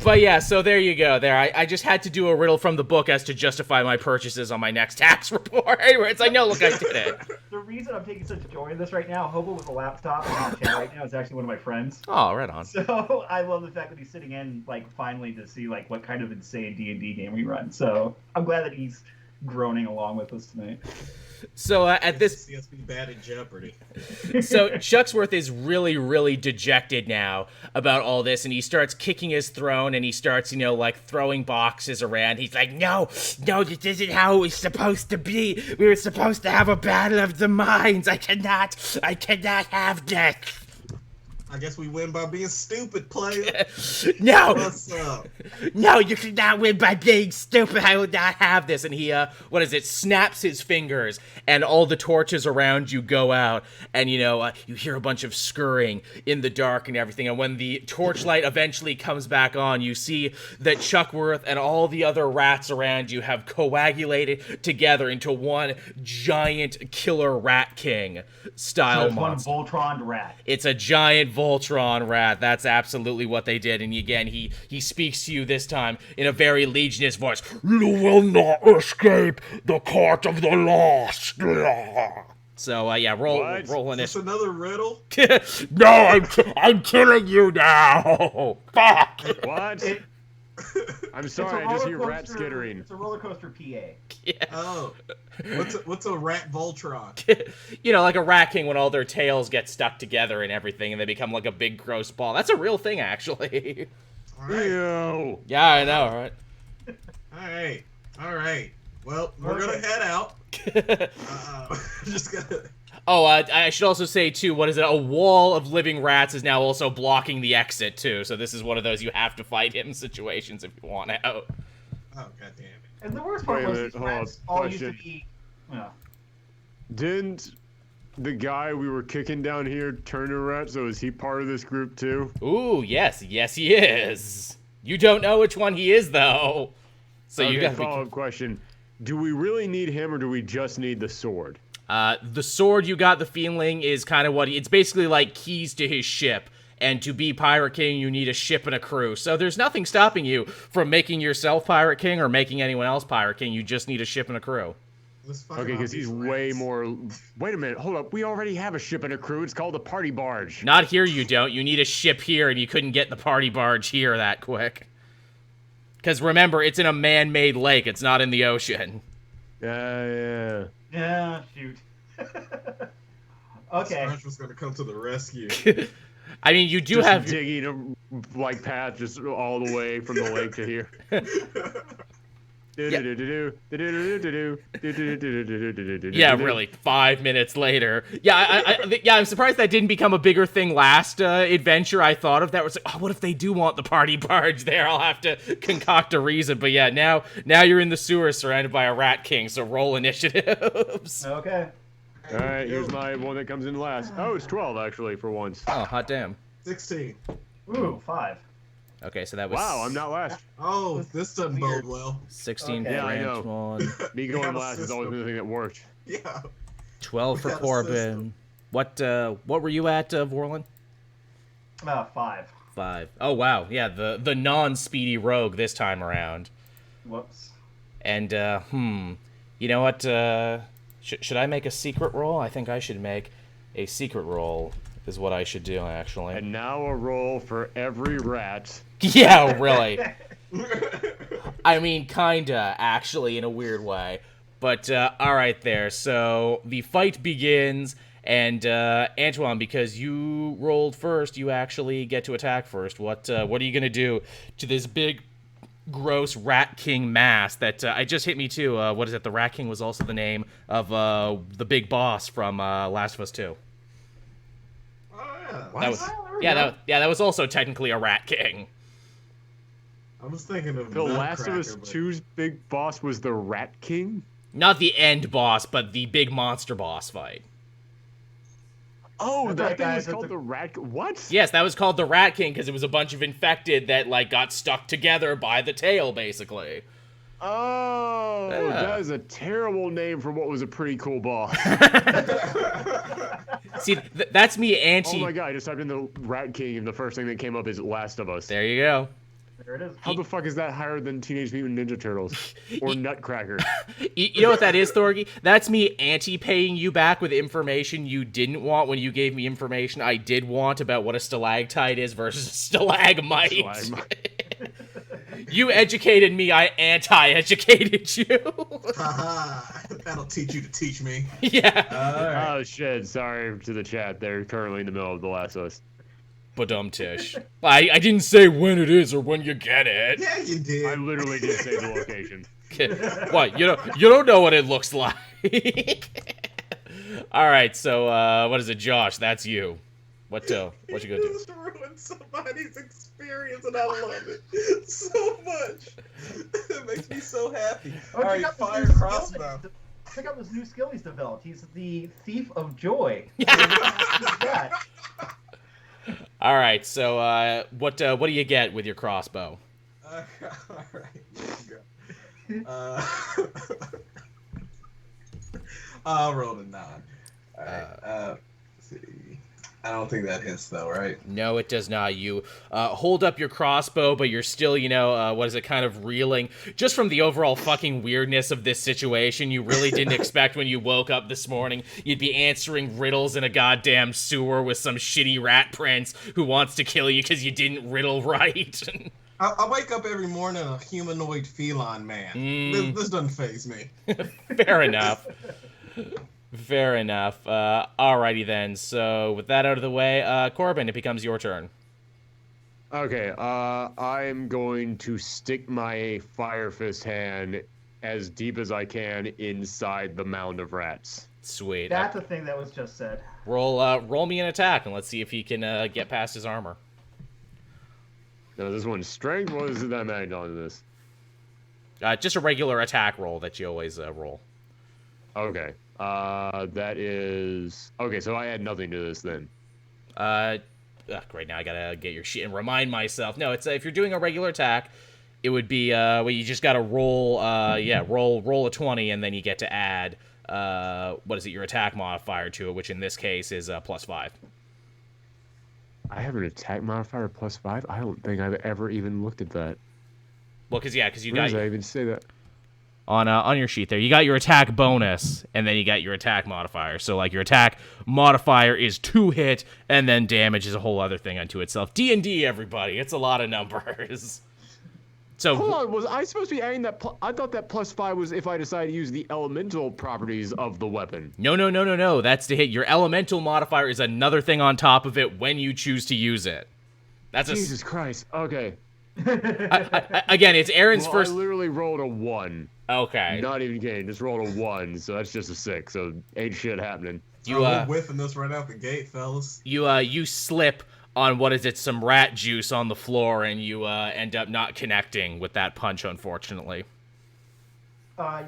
But yeah, so there you go. There, I just had to do a riddle from the book as to justify my purchases on my next tax report. Where it's like, no, look, I did it. The reason I'm taking such joy in this right now, Hobo with a laptop and on chat right now is actually one of my friends. Oh, right on. So I love the fact that he's sitting in, finally to see, what kind of insane D&D game we run. So I'm glad that he's groaning along with us tonight. So at this... See us be bad at Jeopardy. So Chucksworth is really, really dejected now about all this, and he starts kicking his throne, and he starts, throwing boxes around. He's like, no, this isn't how it was supposed to be. We were supposed to have a battle of the minds. I cannot have this. I guess we win by being stupid, player. No, What's up? no, you cannot win by being stupid. I will not have this. And he, snaps his fingers, and all the torches around you go out, and, you hear a bunch of scurrying in the dark and everything. And when the torchlight eventually comes back on, you see that Chuckworth and all the other rats around you have coagulated together into one giant killer rat king style There's one monster. Voltron rat. It's a giant Voltron rat. That's absolutely what they did. And again, he speaks to you this time in a very legionist voice. You will not escape the court of the lost. So yeah, roll Is this it. another riddle? No, I'm killing you now. Fuck. what? I'm It's sorry, a I just hear roller rat coaster- skittering. It's a roller coaster PA. Yeah. Oh, what's a rat Voltron? You know, like a rat king when all their tails get stuck together and everything and they become like a big gross ball. That's a real thing, actually. All right, Ew. Yeah, I know, right? all right. Well, we're gonna Okay. head out. Just gonna. Oh, I should also say, too, what is it? A wall of living rats is now also blocking the exit, too. So this is one of those you have to fight him situations if you want out. Oh, god damn it. And the worst part Wait a was minute, these hold on, rats all used to question. be. Yeah. Didn't the guy we were kicking down here turn a rat? So is he part of this group too? Ooh, yes, he is. You don't know which one he is, though. So Okay, you gotta follow-up question. Do we really need him or do we just need the sword? The sword, you got the feeling, is kind of it's basically like keys to his ship. And to be Pirate King, you need a ship and a crew. So there's nothing stopping you from making yourself Pirate King or making anyone else Pirate King. You just need a ship and a crew. Let's fucking Okay, off because these he's way rats. more... Wait a minute, hold up. We already have a ship and a crew. It's called a party barge. Not here, you don't. You need a ship here, and you couldn't get the party barge here that quick. Because remember, it's in a man-made lake. It's not in the ocean. Yeah. Yeah, shoot. Okay. Smash was gonna come to the rescue. I mean, you do Just have... digging a path just all the way from the lake to here. Yeah, really. 5 minutes later. Yeah, I'm surprised that didn't become a bigger thing last adventure. I thought of that was like, oh, what if they do want the party barge there? I'll have to concoct a reason. But yeah, now you're in the sewer surrounded by a rat king. So roll initiatives. Okay. All right, here's my one that comes in last. Oh, it's 12 actually for once. Oh, hot damn. 16. Ooh, 5. Okay, so that was Wow, I'm not last. Oh, this doesn't bode well. 16 Okay. for Yeah, I know. Antoine, Me We going have a last is always system. the thing that worked. Yeah. 12 for We got a Corbin. system. What were you at, Vorlin? 5. 5. Oh wow, yeah, the non-speedy rogue this time around. Whoops. And you know what? Should I make a secret roll? I think I should make a secret roll. Is what I should do actually. And now a roll for every rat. Yeah, really. I mean, kinda, actually, in a weird way. But, alright there. So, the fight begins, and, Antoine, because you rolled first, you actually get to attack first. What are you gonna do to this big, gross Rat King mass that, it just hit me too. What is it? The Rat King was also the name of, the big boss from, Last of Us 2. Oh, yeah. That was, Oh, there we yeah, go. that was also technically a Rat King. I was thinking of The Last of Us Nutcracker, but- 2's big boss was the Rat King? Not the end boss, but the big monster boss fight. Oh, That's that right, thing guys, was that's called a- the Rat... What? Yes, that was called the Rat King because it was a bunch of infected that, like, got stuck together by the tail, basically. Oh, Yeah. that is a terrible name for what was a pretty cool boss. See, that's me Oh anti... my god, I just typed in the Rat King and the first thing that came up is Last of Us. There you go. There it is. How the fuck is that higher than Teenage Mutant Ninja Turtles? Or Nutcracker? You know what that is, Thorgy? That's me anti-paying you back with information you didn't want when you gave me information I did want about what a stalactite is versus a stalagmite. Stalagmite. You educated me, I anti-educated you. Haha, that'll teach you to teach me. Yeah. Alright. Oh shit, sorry to the chat. They're currently in the middle of The Last of Us. Ba-dum-tish. I didn't say when it is or when you get it. Yeah, you did. I literally did say the location. What? You don't know what it looks like. All right, so what is it, Josh? That's you. What you gonna do? just ruined somebody's experience, and I love it so much. It makes me so happy. Oh, All right, check out this fire new skill crossbow. that- Check out this new skill he's developed. He's the Thief of Joy. All right, so what do you get with your crossbow? All right, let's go. I'll roll a 9. All right. Let's see. I don't think that hits though, right? No, it does not. You hold up your crossbow, but you're still, what is it, kind of reeling. Just from the overall fucking weirdness of this situation, you really didn't expect when you woke up this morning you'd be answering riddles in a goddamn sewer with some shitty rat prince who wants to kill you because you didn't riddle right. I wake up every morning a humanoid feline man. This doesn't faze me. Fair enough. Fair enough. Alrighty then. So with that out of the way, Corbin, it becomes your turn. Okay, I'm going to stick my fire fist hand as deep as I can inside the mound of rats. Sweet. That's the thing that was just said. Roll me an attack, and let's see if he can get past his armor. Now, this one's strength. What is it that I'm adding on to this? Just a regular attack roll that you always roll. Okay. That is... Okay, so I add nothing to this then. Great, now I gotta get your sheet and remind myself. No, it's if you're doing a regular attack, it would be well, you just gotta roll roll a 20, and then you get to add what is it, your attack modifier to it, which in this case is +5. I have an attack modifier +5? I don't think I've ever even looked at that. Well, because you Where got does I even say that? on your sheet there, you got your attack bonus, and then you got your attack modifier. So like your attack modifier is 2 hit, and then damage is a whole other thing unto itself. D&D, everybody, it's a lot of numbers. So hold on, was I supposed to be adding that? I thought that +5 was if I decided to use the elemental properties of the weapon. No. That's to hit. Your elemental modifier is another thing on top of it when you choose to use it. That's Jesus Christ. Okay. Again, it's Aaron's first. I literally rolled a 1. Okay. Not even kidding. Just rolled a 1, so that's just a 6. So ain't shit happening. We're whiffing this right out the gate, fellas. You slip on some rat juice on the floor, and you end up not connecting with that punch, unfortunately.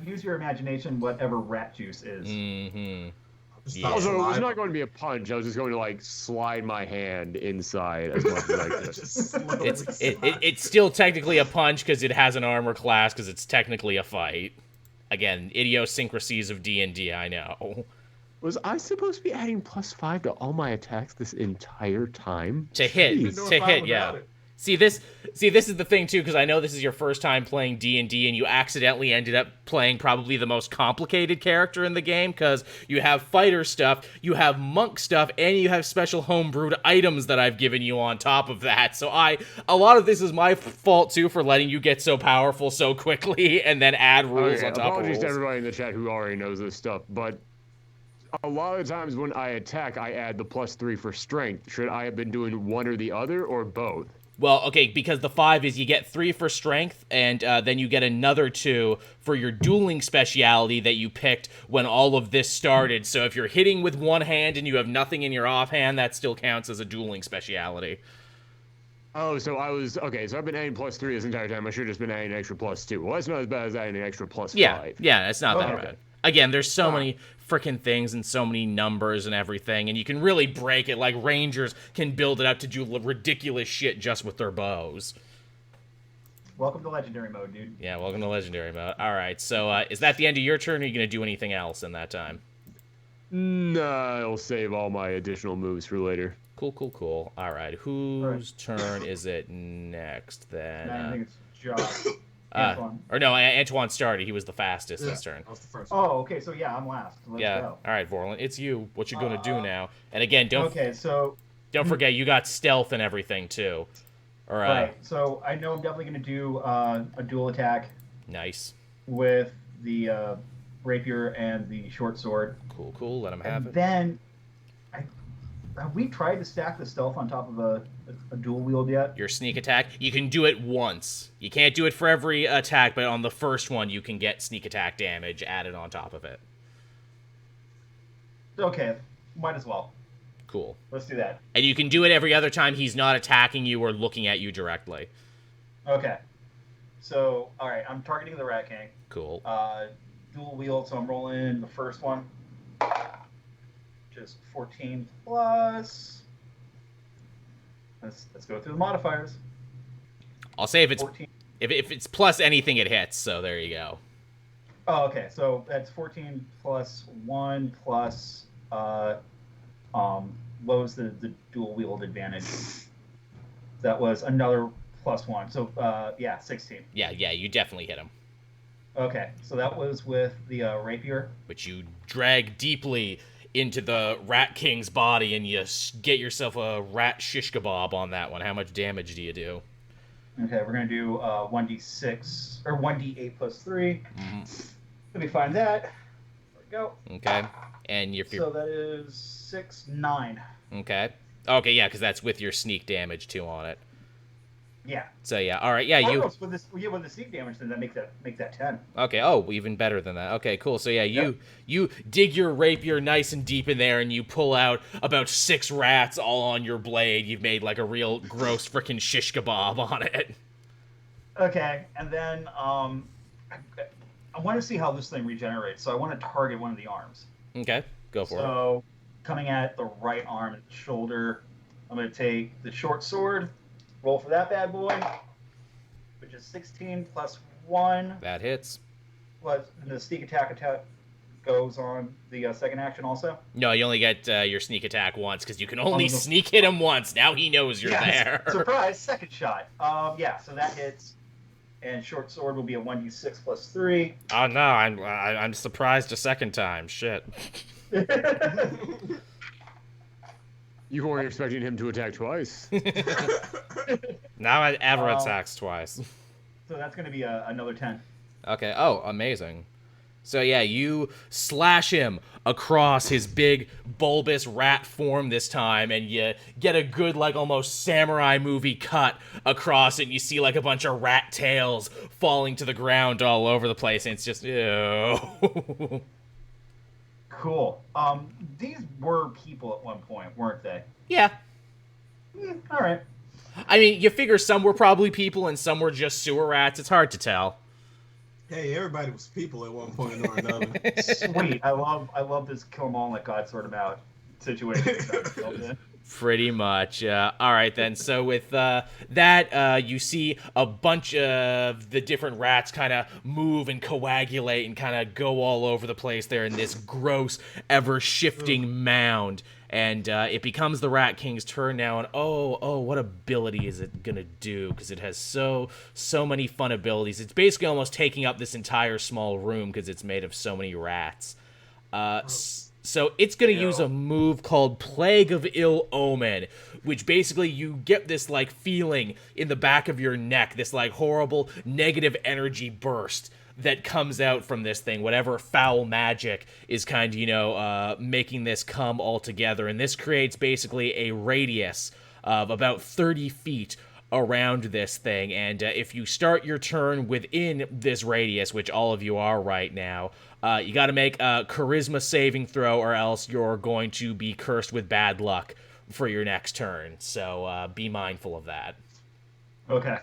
Use your imagination, whatever rat juice is. Mm-hmm. Yeah. Also, it was not going to be a punch. I was just going to like slide my hand inside as much as I could. It's still technically a punch because it has an armor class, because it's technically a fight. Again, idiosyncrasies of D&D, I know. Was I supposed to be adding +5 to all my attacks this entire time? To hit, yeah. See, this is the thing too, because I know this is your first time playing D&D, and you accidentally ended up playing probably the most complicated character in the game, because you have fighter stuff, you have monk stuff, and you have special homebrewed items that I've given you on top of that. So a lot of this is my fault too, for letting you get so powerful so quickly, and then add rules on top of rules. Apologies to everybody in the chat who already knows this stuff, but a lot of times when I attack, I add the +3 for strength. Should I have been doing one or the other, or both? Well, okay, because the 5 is you get 3 for strength, and then you get another 2 for your dueling speciality that you picked when all of this started. So if you're hitting with one hand and you have nothing in your offhand, that still counts as a dueling speciality. Oh, so okay, so I've been adding +3 this entire time. I should have just been adding an extra +2. Well, that's not as bad as adding an extra +5. Yeah, it's not that Okay. bad. Again, there's so many freaking things and so many numbers and everything, and you can really break it. Like, rangers can build it up to do ridiculous shit just with their bows. Welcome to Legendary mode, dude. Yeah, welcome to Legendary mode. Alright, so is that the end of your turn, or are you going to do anything else in that time? Nah, I'll save all my additional moves for later. Cool. Alright, whose turn is it next, then? I think it's Josh. Antoine. Or no, Antoine started. He was the fastest this turn. That was the first one. Oh, okay, so yeah, I'm last. Let's go. Alright, Vorlin, it's you. What you gonna do now? And again, don't forget, you got stealth and everything, too. Or, right, so I know I'm definitely going to do a dual attack. Nice. With the rapier and the short sword. Cool, let him have it. Then, have we tried to stack the stealth on top of a dual wield yet? Your sneak attack, you can do it once. You can't do it for every attack, but on the first one, you can get sneak attack damage added on top of it. Okay, might as well. Cool. Let's do that. And you can do it every other time he's not attacking you or looking at you directly. Okay. So, alright, I'm targeting the Rat King. Cool. Dual wield, so I'm rolling the first one. Just 14 plus. Let's go through the modifiers. I'll say if it's 14. if it's plus anything, it hits. So there you go. Oh, okay. So that's 14 plus 1 plus what was the dual wield advantage? That was another +1. So yeah, 16. Yeah, you definitely hit him. Okay, so that was with the rapier. But you drag deeply into the Rat King's body, and you get yourself a rat shish kebab on that one. How much damage do you do? Okay, we're gonna do 1d6 or 1d8 plus 3. Let me find that. There we go. Okay. And if you're So that is 6, 9. okay. Okay, yeah, because that's with your sneak damage too on it. Yeah. So yeah, all right, yeah, Oh, you. no, so with the sneak damage, then that make that 10. Okay. Oh, even better than that. Okay, cool. So yeah, Yep. you dig your rapier nice and deep in there, and you pull out about 6 rats all on your blade. You've made like a real gross freaking shish kebab on it. Okay, and then I want to see how this thing regenerates. So I want to target one of the arms. Okay, go for it. So coming at the right arm and the shoulder, I'm going to take the short sword, roll for that bad boy, which is 16 plus 1. That hits. Plus the sneak attack goes on the second action also. No, you only get your sneak attack once because you can only Oh, no. sneak hit him once. Now he knows you're there. Surprise, second shot. Yeah, so that hits. And short sword will be a 1d6 plus 3. Oh no, I'm surprised a second time. Shit. You weren't expecting him to attack twice. Now it ever attacks twice. So that's going to be another 10. Okay. Oh, amazing. So yeah, you slash him across his big bulbous rat form this time, and you get a good like almost samurai movie cut across it. And you see like a bunch of rat tails falling to the ground all over the place, and it's just ew. Cool. These were people at one point, weren't they? Yeah. All right. I mean, you figure some were probably people and some were just sewer rats. It's hard to tell. Hey, everybody was people at one point or another. Sweet. I love this kill 'em all and let God sort 'em out situation. Pretty much. All right, then. So with that, you see a bunch of the different rats kind of move and coagulate and kind of go all over the place there in this gross, ever-shifting mound. And it becomes the Rat King's turn now, and oh, what ability is it gonna do? Because it has so many fun abilities. It's basically almost taking up this entire small room because it's made of so many rats. So it's gonna use a move called Plague of Ill Omen, which basically you get this like feeling in the back of your neck, this like horrible negative energy burst that comes out from this thing, whatever foul magic is kind of, making this come all together. And this creates basically a radius of about 30 feet around this thing. And if you start your turn within this radius, which all of you are right now, you got to make a charisma saving throw or else you're going to be cursed with bad luck for your next turn. So be mindful of that. Okay.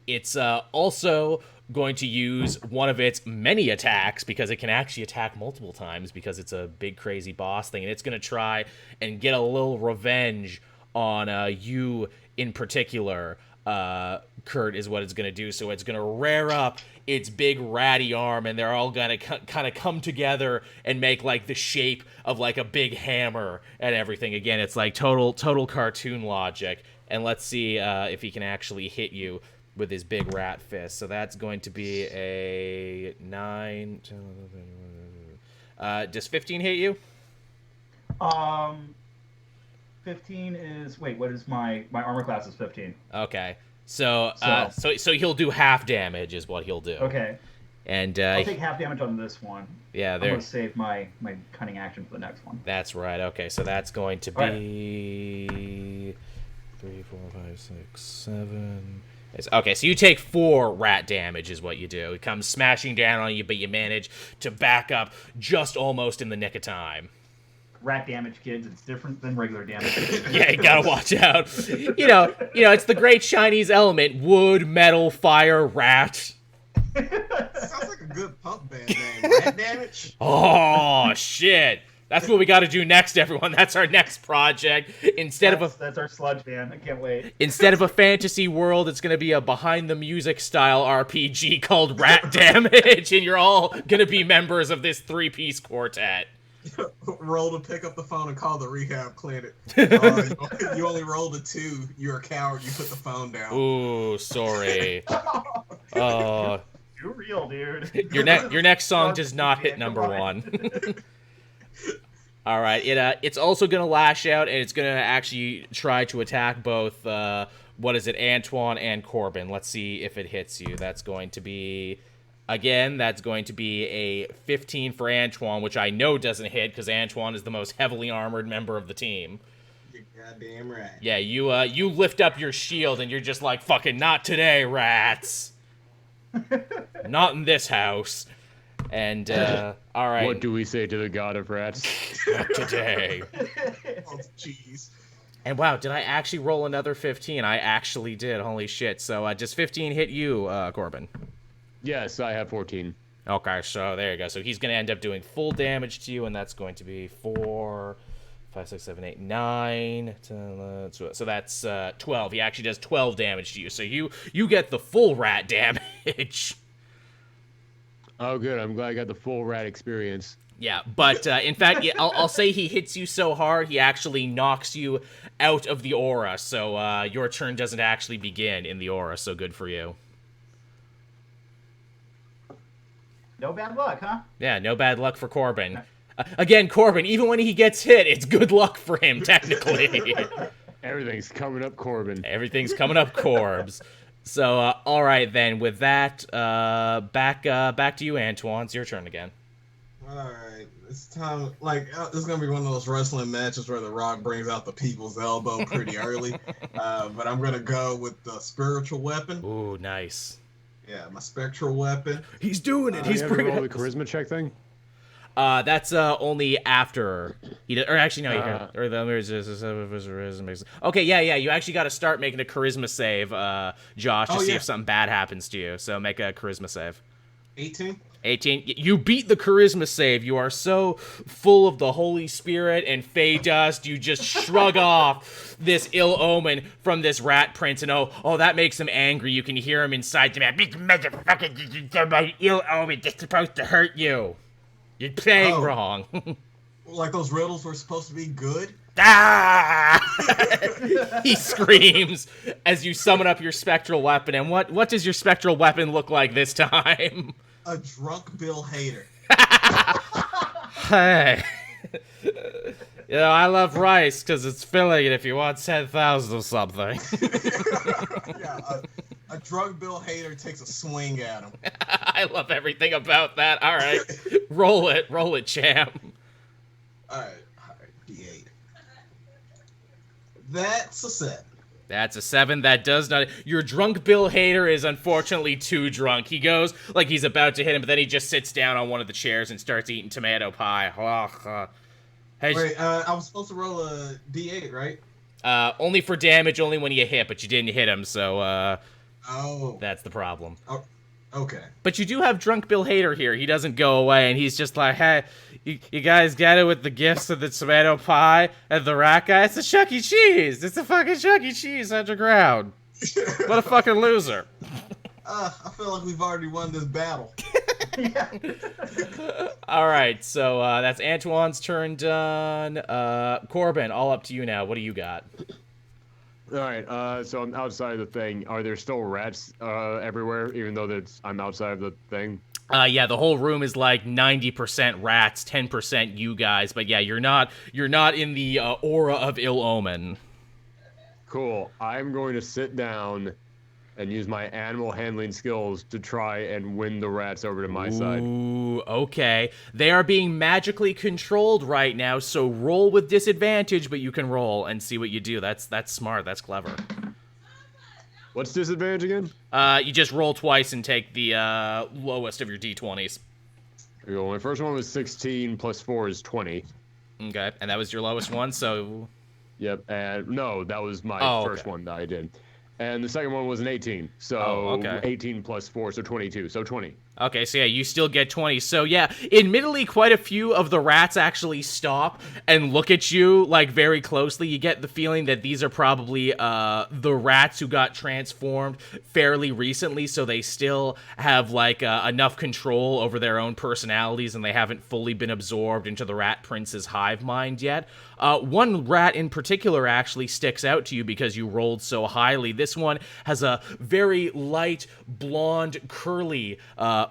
It's also going to use one of its many attacks because it can actually attack multiple times because it's a big crazy boss thing, and it's going to try and get a little revenge on you in particular. Kurt is what it's going to do. So it's going to rear up its big ratty arm, and they're all going to kind of come together and make like the shape of like a big hammer and everything. Again, it's like total cartoon logic. And let's see if he can actually hit you with his big rat fist. So that's going to be a 9. Does 15 hit you? 15 is what is my armor class is 15. Okay. So he'll do half damage is what he'll do. Okay. And I'll take half damage on this one. Yeah, I'm gonna save my cunning action for the next one. That's right. Okay, so that's going to be 3, 4, 5, 6, 7. Okay, so you take 4 rat damage is what you do. It comes smashing down on you, but you manage to back up just almost in the nick of time. Rat damage, kids. It's different than regular damage. Yeah, you gotta watch out. You know, it's the great Chinese element: wood, metal, fire, rat. Sounds like a good punk band name. Rat Damage? Oh shit! That's what we got to do next, everyone. That's our next project. That's our sludge band. I can't wait. Instead of a fantasy world, it's going to be a behind the music style RPG called Rat Damage, and you're all going to be members of this 3-piece quartet. Roll to pick up the phone and call the rehab clinic. You only rolled a 2. You're a coward. You put the phone down. Ooh, sorry. Oh, Too real, dude. your next song does not hit number 1. All right, it's also gonna lash out, and it's gonna actually try to attack both what is it, Antoine and Corbin. Let's see if it hits you. That's going to be, again, that's going to be a 15 for Antoine, which I know doesn't hit because Antoine is the most heavily armored member of the team. You're goddamn right. Yeah, you lift up your shield and you're just like, fucking not today, rats. Not in this house. And, all right. What do we say to the god of rats? Not today. Oh, jeez. And wow, did I actually roll another 15? I actually did. Holy shit. So, does 15 hit you, Corbin? Yes, I have 14. Okay, so there you go. So he's going to end up doing full damage to you, and that's going to be 4, 5, 6, 7, 8, 9, 10, 11, 12. So that's 12. He actually does 12 damage to you. So you get the full rat damage. Oh, good. I'm glad I got the full rat experience. Yeah, but in fact, I'll say he hits you so hard, he actually knocks you out of the aura. So your turn doesn't actually begin in the aura. So good for you. No bad luck, huh? Yeah, no bad luck for Corbin. Again, Corbin, even when he gets hit, it's good luck for him, technically. Everything's coming up, Corbin. Everything's coming up, Corbs. So, all right, then, with that, back to you, Antoine. It's your turn again. All right, it's time. Like, this is gonna be one of those wrestling matches where The Rock brings out the people's elbow pretty early. But I'm gonna go with the spiritual weapon. Ooh, nice. Yeah, my spectral weapon. He's doing it. He's You have to bringing roll it. the charisma check thing? That's only after he or actually no, or the okay, yeah, you actually got to start making a charisma save, Josh, to see if something bad happens to you. So make a charisma save. 18. 18. You beat the charisma save. You are so full of the Holy Spirit and Fey dust, you just shrug off this ill omen from this rat prince, and oh, that makes him angry. You can hear him inside the man. Motherfucker, my ill omen is supposed to hurt you. You're playing wrong. Like those riddles were supposed to be good. Ah! He screams as you summon up your spectral weapon. And what does your spectral weapon look like this time? A drunk Bill Hader. Hey. I love rice because it's filling, and if you want 10,000 of something. Yeah, a drunk Bill Hader takes a swing at him. I love everything about that. All right. Roll it, champ. All right, D8. That's a 7. That's a 7. That does not... Your drunk Bill Hader is unfortunately too drunk. He goes like he's about to hit him, but then he just sits down on one of the chairs and starts eating tomato pie. Hey, wait, I was supposed to roll a D8, right? only for damage, only when you hit, but you didn't hit him, so, Oh. that's the problem. Oh, okay. But you do have drunk Bill Hader here. He doesn't go away, and he's just like, hey, you guys get it with the gifts of the tomato pie and the rat guy? It's a Chuck E. Cheese. It's a fucking Chuck E. Cheese underground. What a fucking loser. I feel like we've already won this battle. All right, so that's Antoine's turn done. Corbin, all up to you now. What do you got? All right, so I'm outside of the thing. Are there still rats everywhere, even though I'm outside of the thing? Yeah, the whole room is like 90% rats, 10% you guys. But yeah, you're not in the aura of ill omen. Cool. I'm going to sit down and use my animal handling skills to try and win the rats over to my side. Ooh, okay. They are being magically controlled right now, so roll with disadvantage, but you can roll and see what you do. That's smart. That's clever. What's disadvantage again? You just roll twice and take the lowest of your d20s. Here we go. My first one was 16 plus 4 is 20. Okay, and that was your lowest one, so... Yep, and no, that was my first one that I did. And the second one was an 18, so 18 plus 4, so 22, so 20. Okay, so yeah, you still get 20. So yeah, admittedly, quite a few of the rats actually stop and look at you, like, very closely. You get the feeling that these are probably the rats who got transformed fairly recently, so they still have, like, enough control over their own personalities, and they haven't fully been absorbed into the Rat Prince's hive mind yet. One rat in particular actually sticks out to you because you rolled so highly. This one has a very light, blonde, curly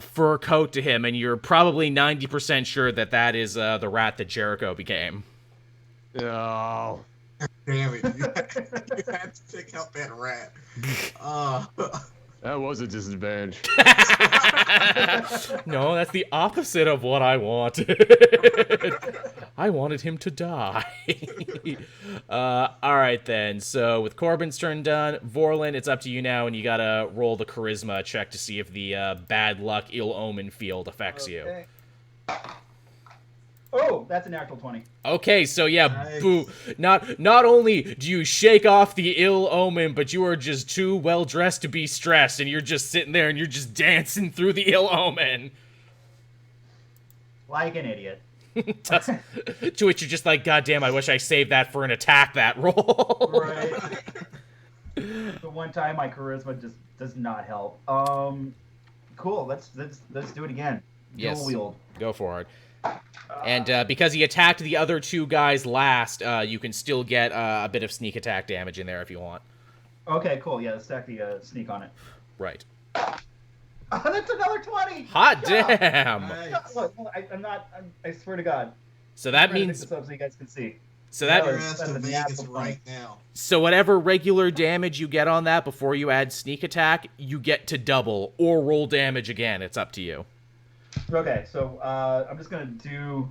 fur coat to him, and you're probably 90% sure that that is the rat that Jericho became. Oh. Damn it! You had to pick up that rat. That was a disadvantage. No, that's the opposite of what I wanted. I wanted him to die. All right, then. So with Corbin's turn done, Vorlin, it's up to you now, and you gotta roll the charisma check to see if the bad luck, ill omen field affects you. Oh, that's a natural 20. Okay, so yeah, Nice. boo. Not only do you shake off the ill omen, but you are just too well dressed to be stressed, and you're just sitting there and you're just dancing through the ill omen. Like an idiot. To which you're just like, God damn, I wish I saved that for an attack that roll. Right. The one time my charisma just does not help. Cool. Let's do it again. Yes. Dual wield. Go for it. And because he attacked the other two guys last, you can still get a bit of sneak attack damage in there if you want. Okay, cool. Yeah, let's stack the sneak on it. Right. That's another 20. Hot Yeah. damn! Nice. Look, I swear to God. So that I'm trying to means pick this up so you guys can see. so that No, The it's rest better of than Vegas natural right now. so whatever regular damage you get on that before you add sneak attack, you get to double or roll damage again. It's up to you. Okay, so I'm just gonna do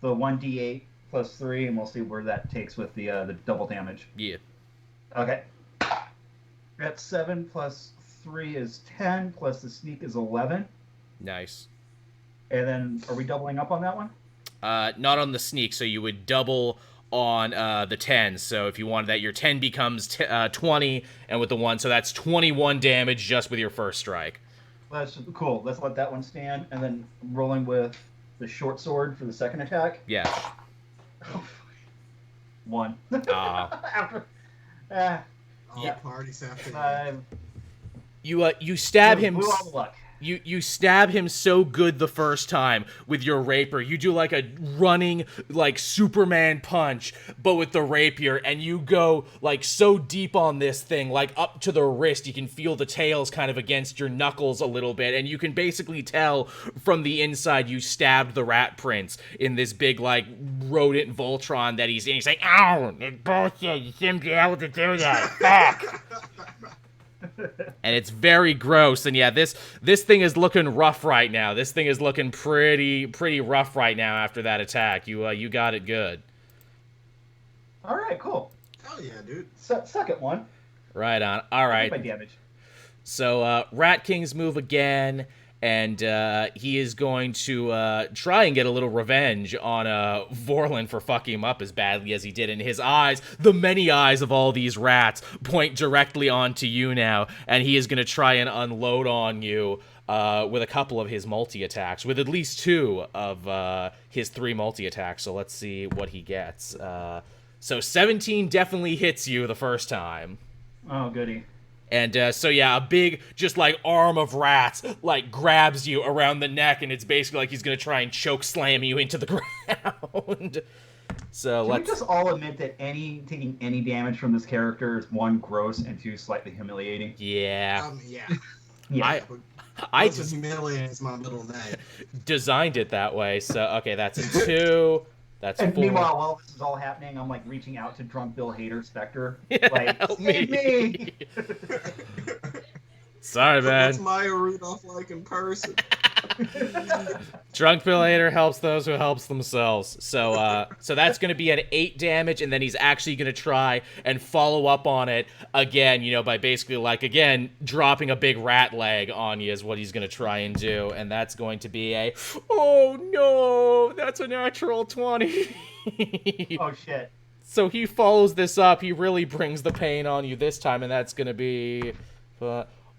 the 1d8 plus 3, and we'll see where that takes with the double damage. Yeah. Okay. That's 7 plus 3 is 10, plus the sneak is 11. Nice. And then, are we doubling up on that one? Not on the sneak, so you would double on the 10. So if you wanted that, your 10 becomes 20, and with the 1, so that's 21 damage just with your first strike. That's cool. Let's let that one stand, and then rolling with the short sword for the second attack. Yeah. 1. Ah. After, All Yeah. parties after. 5. You stab him. Blew all the luck. You stab him so good the first time with your rapier. You do like a running like Superman punch, but with the rapier, and you go like so deep on this thing, like up to the wrist. You can feel the tails kind of against your knuckles a little bit, and you can basically tell from the inside you stabbed the rat prince in this big like rodent Voltron that he's in. He's like, ow, it's bullshit. You shouldn't be able to do that. Fuck. And it's very gross. And yeah, this thing is looking rough right now. This thing is looking pretty rough right now after that attack. You got it good. All right, cool. Oh yeah, dude. Second one. Right on. All right. My damage. So Rat King's move again, and he is going to try and get a little revenge on Vorlin for fucking him up as badly as he did. And his eyes, the many eyes of all these rats, point directly onto you now, and he is going to try and unload on you with a couple of his multi-attacks, with at least 2 of his 3 multi-attacks. So let's see what he gets. So 17 definitely hits you the first time. Oh, goody. And so yeah, a big just like arm of rats like grabs you around the neck, and it's basically like he's gonna try and choke slam you into the ground. So Can let's we just all admit that taking any damage from this character is 1, gross, and 2, slightly humiliating? yeah. Yeah. Yeah. I Gross and humiliating is my middle name. designed it that way. So okay, that's a 2. That's And 4. meanwhile, while this is all happening, I'm like reaching out to drunk Bill Hader Spectre. Yeah, Like, help save me! Sorry, What's man. Maya Rudolph like in person? Drunk Bill Hader helps those who helps themselves. So so that's going to be an 8 damage, and then he's actually going to try and follow up on it again, you know, by basically like again dropping a big rat leg on you is what he's going to try and do, and that's going to be a oh no, that's a natural 20. Oh, shit. So he follows this up. He really brings the pain on you this time, and that's going to be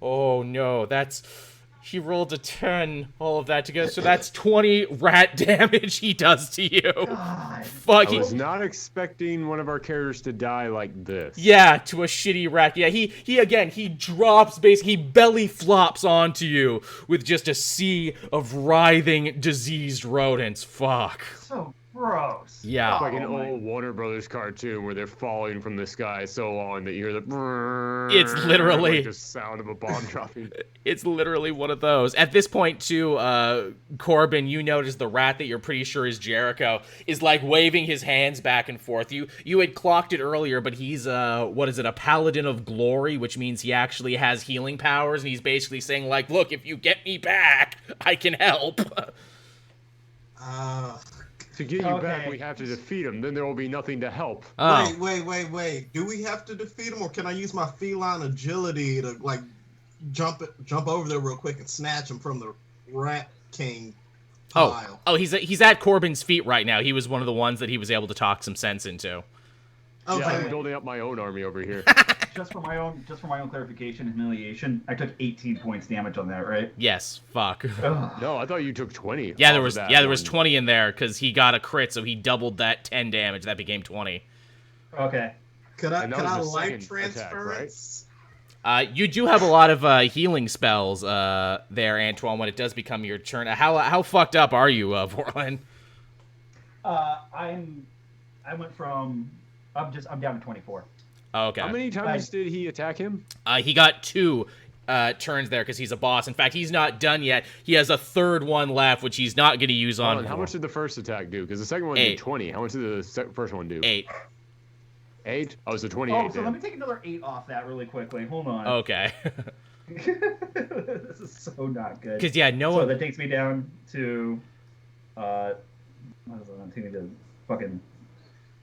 oh no, that's he rolled a 10, all of that together, so that's 20 rat damage he does to you. God. I Fucking was not expecting one of our characters to die like this. yeah, to a shitty rat. Yeah, he drops, basically, he belly flops onto you with just a sea of writhing, diseased rodents. Fuck. So gross. Yeah. It's like an my- old Warner Brothers cartoon where they're falling from the sky so long that you hear the It's literally- like the sound of a bomb dropping. It's literally one of those. At this point, too, Corbin, you notice the rat that you're pretty sure is Jericho is like waving his hands back and forth. You had clocked it earlier, but he's a paladin of glory, which means he actually has healing powers, and he's basically saying like, look, if you get me back, I can help. To get you back, Okay. we have to defeat him. Then there will be nothing to help. Oh. Wait. Do we have to defeat him, or can I use my feline agility to like jump over there real quick and snatch him from the Rat King pile? Oh, he's at Corbin's feet right now. He was one of the ones that he was able to talk some sense into. Okay. Yeah, I'm building up my own army over here. Just for my own clarification, humiliation. I took 18 points damage on that, right? Yes, fuck. Ugh. No, I thought you took 20. Yeah, there off was of that there was one. 20 in there because he got a crit, so he doubled that 10 damage. That became 20. Okay. Could I And that was the life second attack, right? transference? You do have a lot of healing spells there, Antoine. When it does become your turn, how fucked up are you, Vorlin? I went from I'm down to 24. Okay. How many times did he attack him? He got 2 turns there because he's a boss. In fact, he's not done yet. He has a third one left, which he's not going to use on. How much did the first attack do? Because the second one 8. did 20. How much did the first one do? 8. 8? Oh, so 28 Oh, so then. let me take another 8 off that really quickly. Hold on. Okay. This is so not good. Because yeah, no So one. that takes me down to what is it? I'm taking the fucking.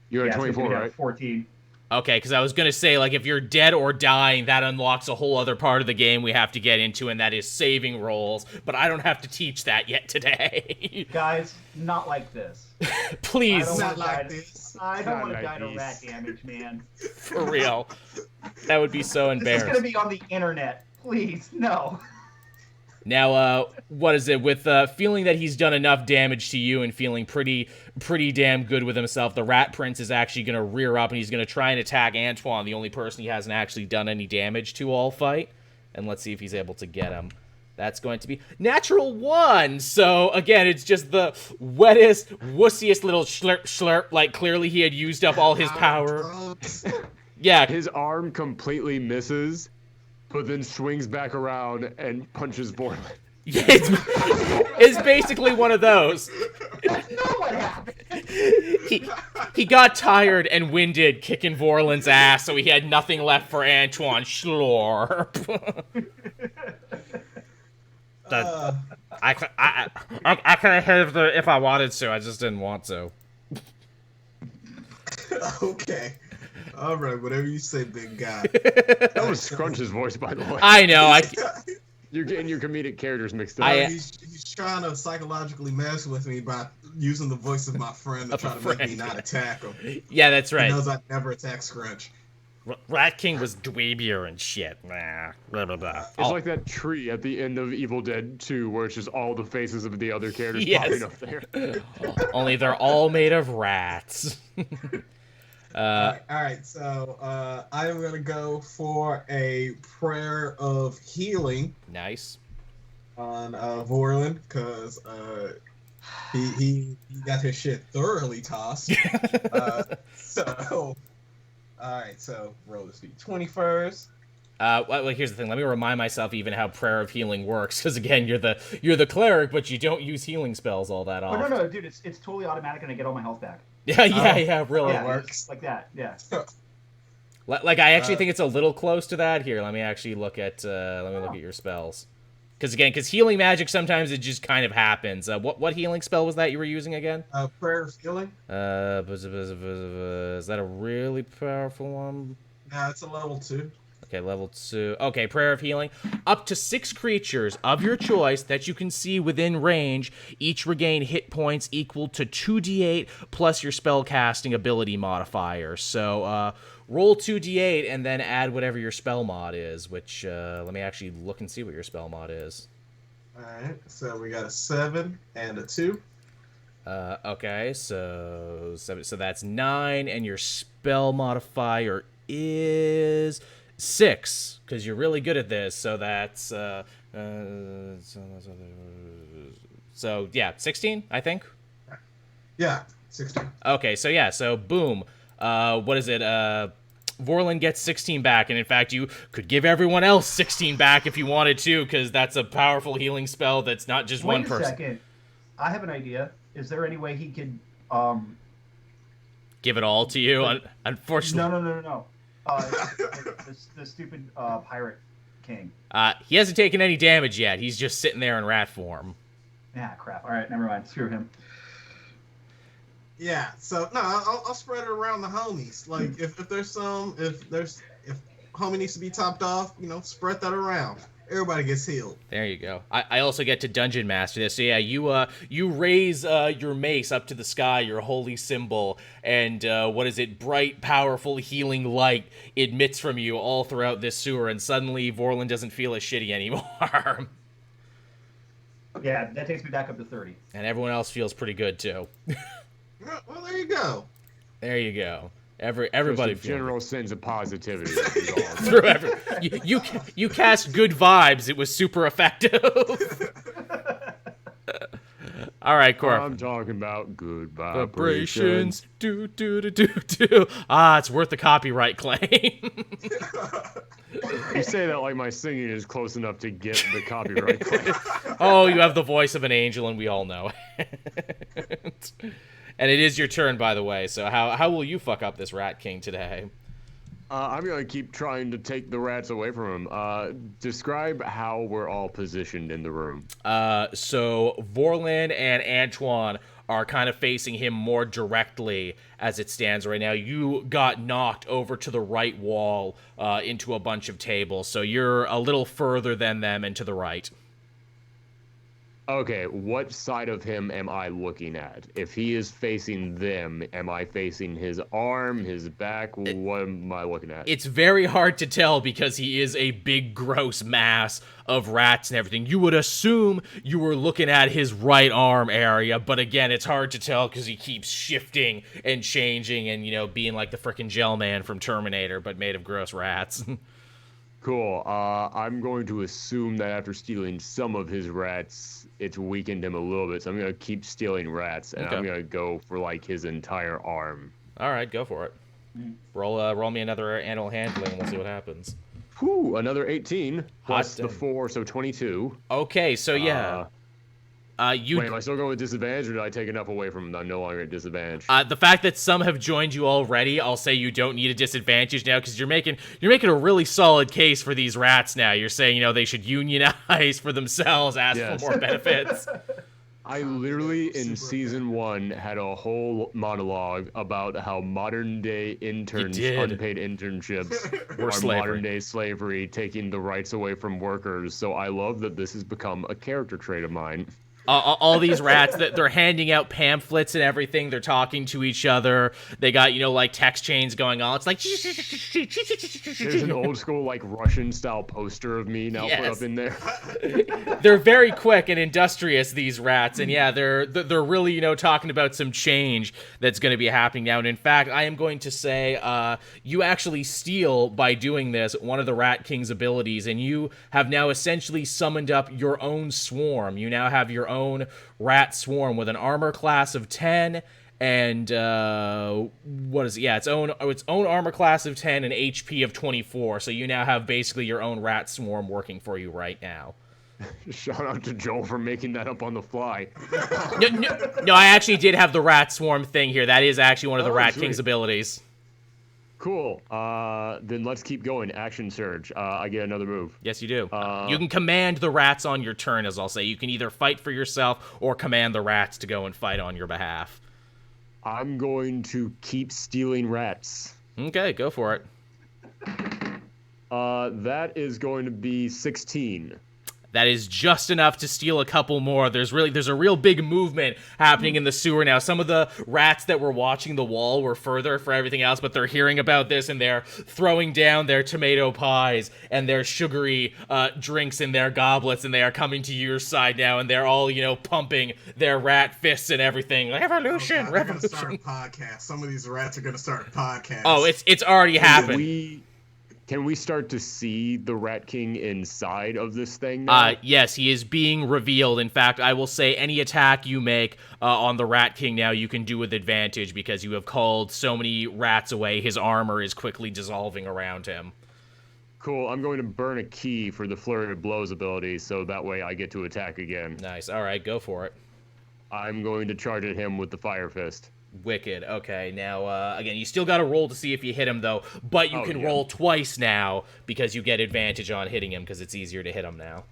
You're at it's gonna take me 24, down to right? 14. Okay, because I was gonna say like if you're dead or dying, that unlocks a whole other part of the game we have to get into, and that is saving rolls. But I don't have to teach that yet today. Guys, not like this. Please, I don't Not wanna die like to- this. I don't Not want to like die to this. rat damage, man. for real. That would be so This is gonna embarrassing. be on the internet. Please, no. Now, what is it? With feeling that he's done enough damage to you and feeling pretty damn good with himself, the Rat Prince is actually going to rear up and he's going to try and attack Antoine, the only person he hasn't actually done any damage to all fight. And let's see if he's able to get him. That's going to be natural 1. So, again, it's just the wettest, wussiest little slurp slurp. Like, clearly he had used up all his power. Yeah, His arm completely misses, but then swings back around and punches Borland. it's basically one of those. That's not what happened. He got tired and winded kicking Vorlin's ass, so he had nothing left for Antoine. Schlorp. I could have if I wanted to. I just didn't want to. Okay. All right, whatever you say, big guy. That was Scrunch's voice, by the way. I know. You're getting your comedic characters mixed up. He's trying to psychologically mess with me by using the voice of my friend to Of a try to make me friend. not attack him. Yeah, that's He right. knows I'd never attack Scrunch. Rat King was dweebier and shit. Nah, blah blah blah. It's like that tree at the end of Evil Dead 2 where it's just all the faces of the other characters Yes. popping up there. Only they're all made of rats. All right. So I am gonna go for a prayer of healing Nice. on Vorlin because he got his shit thoroughly tossed. So all right. So roll this d20 first. Well, here's the thing. Let me remind myself even how prayer of healing works, because again, you're the cleric, but you don't use healing spells all that Oh often. no, dude, it's totally automatic, and I get all my health back. Yeah, really. Yeah, works. like that. Yeah. Like I actually think it's a little close to that. Here, let me actually look at your spells, because healing magic sometimes it just kind of happens. What healing spell was that you were using again? Prayer of healing. Is that a really powerful one? No, it's a level 2. Okay, level 2. Okay, Prayer of Healing. Up to 6 creatures of your choice that you can see within range each regain hit points equal to 2d8 plus your spell casting ability modifier. So, roll 2d8 and then add whatever your spell mod is, which, let me actually look and see what your spell mod is. All right. So we got a 7 and a 2. Okay, so that's 9, and your spell modifier is 6, because you're really good at this, so that's, so yeah, 16, I think? Yeah. 16. Okay, so yeah, so boom. What is it? Vorlin gets 16 back, and in fact, you could give everyone else 16 back if you wanted to, because that's a powerful healing spell that's not just one person. Wait a second. I have an idea. Is there any way he could Give it all to you? Unfortunately. No. The stupid pirate king. He hasn't taken any damage yet. He's just sitting there in rat form. Ah, crap. All right, never mind. Screw him. Yeah, so no, I'll spread it around the homies. Like if homie needs to be topped off, spread that around. Everybody gets healed. There you go. I also get to Dungeon Master this. So yeah, you raise your mace up to the sky, your holy symbol, and bright, powerful, healing light emits from you all throughout this sewer, and suddenly Vorlin doesn't feel as shitty anymore. Yeah, that takes me back up to 30. And everyone else feels pretty good too. Well, there you go. There you go. Everybody Just a general sense of positivity. through you cast good vibes. It was super effective. All right, Corp. I'm talking about good Vibrations. vibrations. Do. It's worth the copyright claim. You say that like my singing is close enough to get the copyright claim. Oh, you have the voice of an angel, and we all know it. And it is your turn, by the way. So how will you fuck up this Rat King today? I'm going to keep trying to take the rats away from him. Describe how we're all positioned in the room. So Vorlin and Antoine are kind of facing him more directly as it stands right now. You got knocked over to the right wall into a bunch of tables, so you're a little further than them and to the right. Okay, what side of him am I looking at? If he is facing them, am I facing his arm, his back? What am I looking at? It's very hard to tell because he is a big, gross mass of rats and everything. You would assume you were looking at his right arm area, but again, it's hard to tell because he keeps shifting and changing and, being like the frickin' gel man from Terminator, but made of gross rats. Cool. I'm going to assume that after stealing some of his rats, it's weakened him a little bit, so I'm going to keep stealing rats, and Okay. I'm going to go for, his entire arm. All right, go for it. Roll me another animal handling, and we'll see what happens. Whew, another 18, plus the damn. 4, so 22. Okay, so yeah. Wait, am I still going with disadvantage, or did I take enough away from him? I'm no longer at disadvantage. The fact that some have joined you already, I'll say you don't need a disadvantage now because you're making a really solid case for these rats now. You're saying they should unionize for themselves, ask Yes. for more benefits. I literally, in season 1, had a whole monologue about how modern-day interns, did. unpaid internships, Were are slavery. modern-day slavery, taking the rights away from workers. So I love that this has become a character trait of mine. All these rats that they're handing out pamphlets and everything. They're talking to each other. They got text chains going on. It's like There's an old school Russian style poster of me now put Yes. up in there. They're very quick and industrious, these rats, and yeah, they're really talking about some change that's going to be happening now. And in fact, I am going to say you actually steal by doing this one of the Rat King's abilities, and you have now essentially summoned up your own swarm. You now have your own rat swarm with an armor class of 10 and its own armor class of 10 and HP of 24. So you now have basically your own rat swarm working for you right now. Shout out to Joel for making that up on the fly. No, I actually did have the rat swarm thing here. That is actually one of the Rat sweet. King's abilities. Cool. Then let's keep going. Action surge. I get another move. Yes, you do. You can command the rats on your turn, as I'll say. You can either fight for yourself or command the rats to go and fight on your behalf. I'm going to keep stealing rats. Okay, go for it. That is going to be 16. That is just enough to steal a couple more. There's a real big movement happening in the sewer now. Some of the rats that were watching the wall were further for everything else, but they're hearing about this and they're throwing down their tomato pies and their sugary drinks in their goblets, and they are coming to your side now, and they're all pumping their rat fists and everything. Revolution, They're gonna start revolution. a podcast. Some of these rats are gonna start a podcast. Oh, it's already happened. can we start to see the Rat King inside of this thing now? Yes, he is being revealed. In fact, I will say any attack you make on the Rat King now you can do with advantage because you have called so many rats away. His armor is quickly dissolving around him. Cool. I'm going to burn a key for the Flurry of Blows ability, so that way I get to attack again. Nice. All right, go for it. I'm going to charge at him with the Fire Fist. Wicked. Okay, now, again, you still got to roll to see if you hit him, though, but you can roll twice now because you get advantage on hitting him because it's easier to hit him now.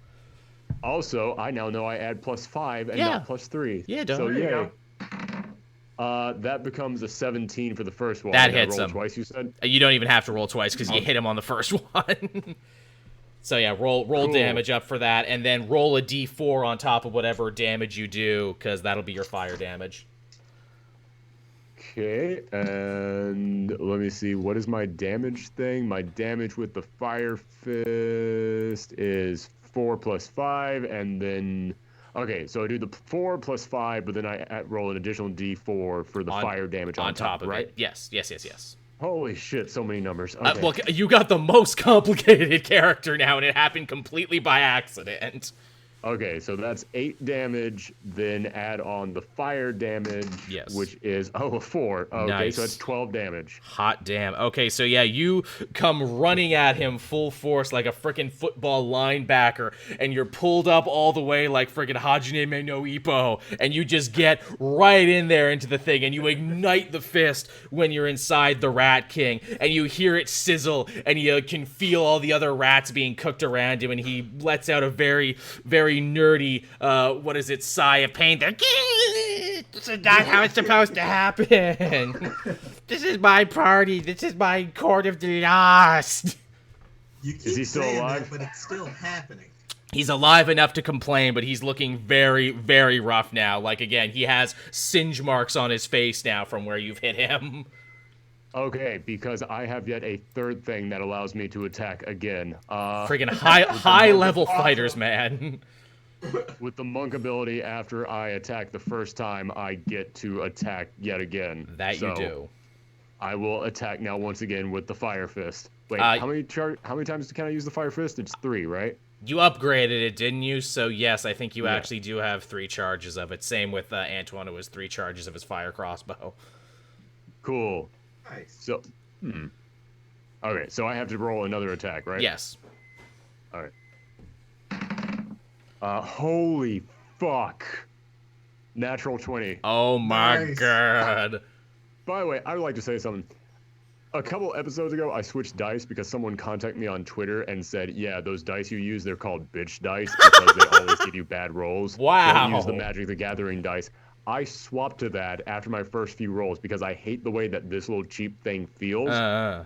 Also, I now know I add +5 and not +3. Yeah, don't. So, There you yay. go. That becomes a 17 for the first one. That I hits roll him. Twice, you said? You don't even have to roll twice because you hit him on the first one. So yeah, roll Cool. damage up for that, and then roll a d4 on top of whatever damage you do, because that'll be your fire damage. Okay, and let me see. What is my damage thing? My damage with the Fire Fist is 4 + 5, and then... Okay, so I do the 4 + 5, but then I roll an additional d4 for the fire damage on top of right? it. Yes. Holy shit, so many numbers. Okay. Look, you got the most complicated character now, and it happened completely by accident. Okay, so that's 8 damage, then add on the fire damage, which is, a 4. Okay, Nice. So that's 12 damage. Hot damn. Okay, so yeah, you come running at him full force like a frickin' football linebacker, and you're pulled up all the way like frickin' Hajime no Ippo, and you just get right in there into the thing, and you ignite the fist when you're inside the Rat King, and you hear it sizzle, and you can feel all the other rats being cooked around him, and he lets out a very, very nerdy, sigh of pain. This is not how it's supposed to happen. This is my party. This is my court of the lost. You keep Is he still saying alive? that, but it's still happening. He's alive enough to complain, but he's looking very, very rough now. Like, again, he has singe marks on his face now from where you've hit him. Okay, because I have yet a third thing that allows me to attack again. Friggin' high-level fighters, man. With the monk ability, after I attack the first time, I get to attack yet again. That you do. I will attack now once again with the Fire Fist. Wait, how many times can I use the Fire Fist? It's 3, right? You upgraded it, didn't you? So yes, I think you actually do have 3 charges of it. Same with Antoine, who has 3 charges of his fire crossbow. Cool. Nice. So, okay, so I have to roll another attack, right? Yes. All right. Holy fuck. Natural 20. Oh my Nice. god. By the way, I would like to say something. A couple episodes ago, I switched dice because someone contacted me on Twitter and said, yeah, those dice you use, they're called bitch dice because they always give you bad rolls. Wow. Don't use the Magic the Gathering dice. I swapped to that after my first few rolls because I hate the way that this little cheap thing feels.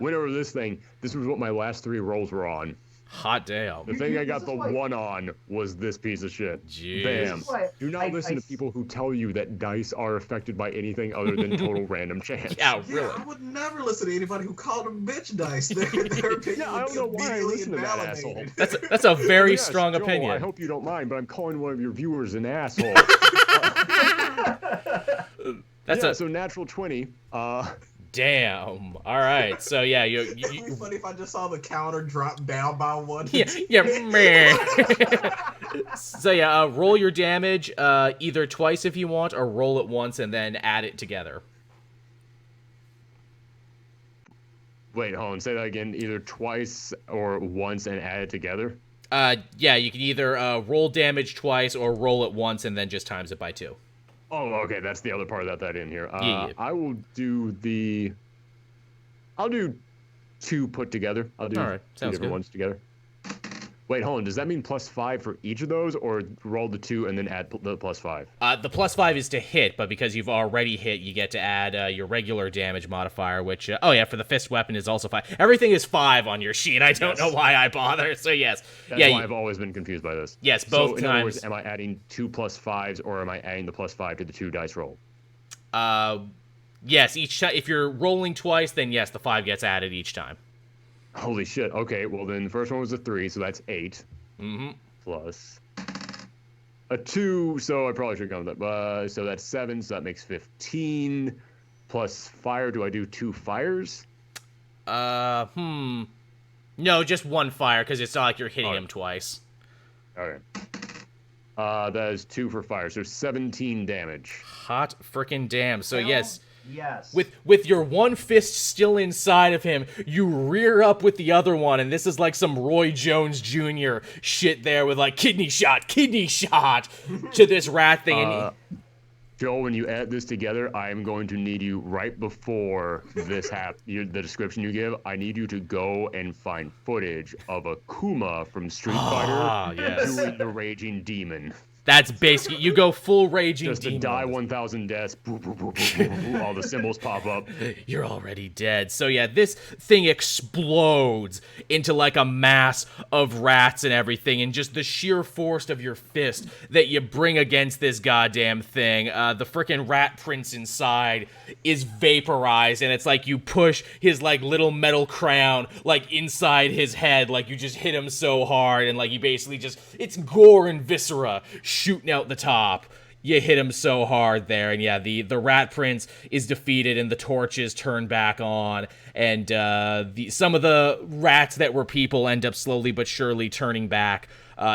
Went over this thing. This was what my last 3 rolls were on. Hot damn. The thing I got the 1 on was this piece of shit. Jeez. Bam. What? Do not listen to people who tell you that dice are affected by anything other than total random chance. Yeah, Yeah, really. I would never listen to anybody who called them bitch dice. Their opinion Yeah, I don't know would be why I immediately listen to that asshole. invalidated. That's a very Yes, strong Joel, opinion. I hope you don't mind, but I'm calling one of your viewers an asshole. So natural 20. Damn. All right. So yeah, It'd be funny if I just saw the counter drop down by 1. yeah, man. So yeah, roll your damage either twice if you want, or roll it once and then add it together. Wait, hold on. Say that again. Either twice or once and add it together. Yeah, you can either roll damage twice or roll it once and then just times it by 2. Oh, okay. That's the other part that in here. Yeah. I will do I'll do 2 put together. I'll do All right, 2 sounds different good. ones together. Wait, hold on. Does that mean +5 for each of those, or roll the 2 and then add the +5? The +5 is to hit, but because you've already hit, you get to add your regular damage modifier, which, oh yeah, for the fist weapon is also 5. Everything is 5 on your sheet. I don't know why I bother, so yes. That's why I've always been confused by this. Yes, both so, in times. other words, am I adding 2 +5s, or am I adding the +5 to the 2 dice roll? Yes, each time. If you're rolling twice, then yes, the 5 gets added each time. Holy shit. Okay, well then the first one was a 3, so that's 8. Mm-hmm. Plus a 2, so I probably should have gone with that. So that's 7, so that makes 15. Plus fire, do I do 2 fires? No, just one fire, because it's not like you're hitting him twice. Okay. That is 2 for fire, so 17 damage. Hot frickin' damn. So yes. Yes. With your one fist still inside of him, you rear up with the other one, and this is like some Roy Jones Jr. shit there with like kidney shot to this rat thing. And Joel, when you add this together, I am going to need you right before this the description you give. I need you to go and find footage of a Kuma from Street Fighter doing the Raging Demon. That's basically, you go full Raging Just Demon. to die 1,000 deaths, boop, boop, boop, boop, boop, boop, all the symbols pop up. You're already dead. So yeah, this thing explodes into like a mass of rats and everything, and just the sheer force of your fist that you bring against this goddamn thing. The frickin' rat prince inside is vaporized, and it's like you push his like little metal crown like inside his head, like you just hit him so hard, and like you basically just, it's gore and viscera shooting out the top. You hit him so hard there, and yeah, the rat prince is defeated, and the torches turn back on, and some of the rats that were people end up slowly but surely turning back,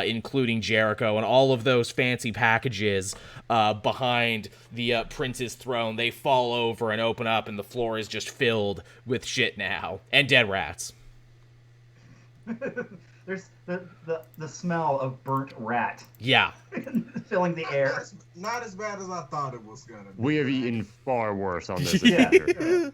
including Jericho, and all of those fancy packages behind the prince's throne, they fall over and open up, and the floor is just filled with shit now, and dead rats. There's the smell of burnt rat. Yeah. Filling the air. Not as bad as I thought it was gonna be. We have eaten far worse on this Yeah. adventure.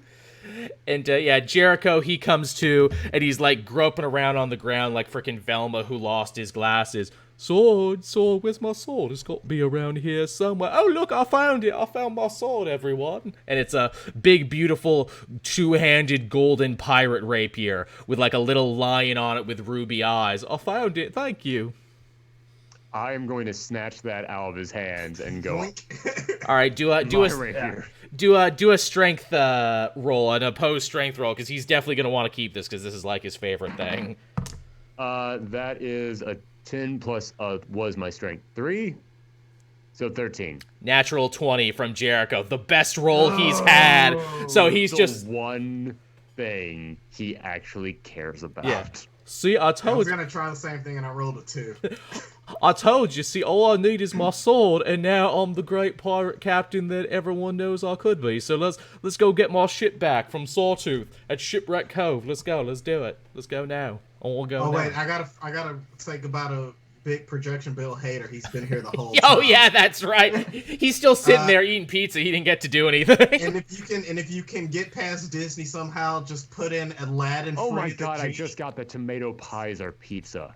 And yeah, Jericho, he comes to, and he's like groping around on the ground like frickin' Velma who lost his glasses. Sword, where's my sword? It's got to be around here somewhere. Oh, look, I found it. I found my sword, everyone. And it's a big, beautiful, two-handed golden pirate rapier with like a little lion on it with ruby eyes. I found it. Thank you. I am going to snatch that out of his hands and go. All right, do a strength roll, an opposed strength roll, because he's definitely gonna want to keep this because this is like his favorite thing. That is a 10 plus was my strength 3, so 13. Natural 20 from Jericho, the best roll he's had. So he's the just one thing he actually cares about. Yeah. See, I I told was you. gonna try the same thing and I rolled a 2. I told you. See, all I need is my sword, and now I'm the great pirate captain that everyone knows I could be. So let's go get my ship back from Sawtooth at Shipwreck Cove. Let's go. Let's do it. Let's go now. I want to go. Oh now. wait, I gotta say goodbye to big projection Bill Hader. He's been here the whole time. Oh yeah, that's right. He's still sitting there eating pizza. He didn't get to do anything. And if you can get past Disney somehow, just put in Aladdin. Oh my free the god, I genie. just got the tomato pies are pizza.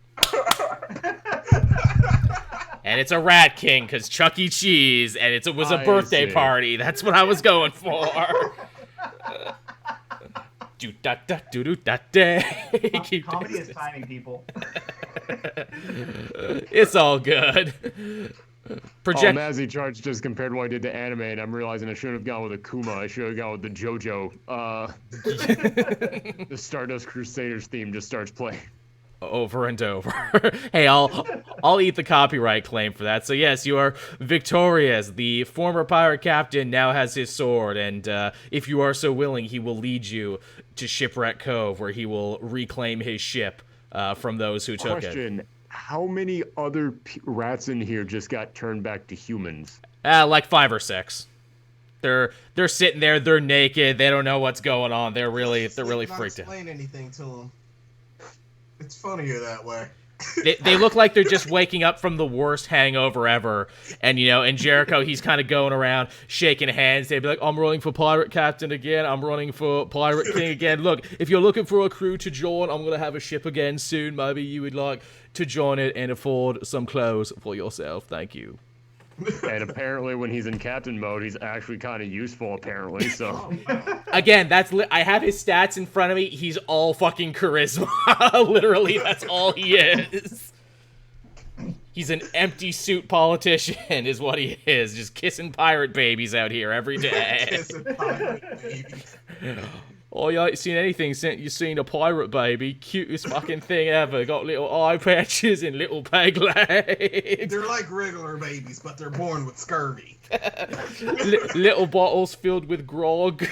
And it's a Rat King because Chuck E. Cheese, and it was a I birthday see. party. That's what I was going for. Do-da-da-do-do-da-da. Keep Comedy this. is timing, people. It's all good. Project. Mazzy Charge just compared what I did to anime, and I'm realizing I shouldn't have gone with a Kuma. I should have gone with the JoJo. The Stardust Crusaders theme just starts playing. Over and over. Hey, I'll eat the copyright claim for that. So yes, you are victorious. The former pirate captain now has his sword, and if you are so willing, he will lead you to Shipwreck Cove, where he will reclaim his ship from those who took it. Question: how many other rats in here just got turned back to humans? Like 5 or 6. They're sitting there. They're naked. They don't know what's going on. They're really Not freaked out. explain anything to them. It's funnier that way. They look like they're just waking up from the worst hangover ever. And, and Jericho, he's kind of going around shaking hands. They'd be like, I'm running for Pirate Captain again. I'm running for Pirate King again. Look, if you're looking for a crew to join, I'm going to have a ship again soon. Maybe you would like to join it and afford some clothes for yourself. Thank you. And apparently when he's in captain mode, he's actually kind of useful, apparently, so... Again, I have his stats in front of me. He's all fucking charisma. Literally, that's all he is. He's an empty suit politician is what he is. Just kissing pirate babies out here every day. Kissing pirate babies. Oh, you ain't seen anything since you seen a pirate baby. Cutest fucking thing ever. Got little eye patches and little peg legs. They're like regular babies, but they're born with scurvy. Little bottles filled with grog.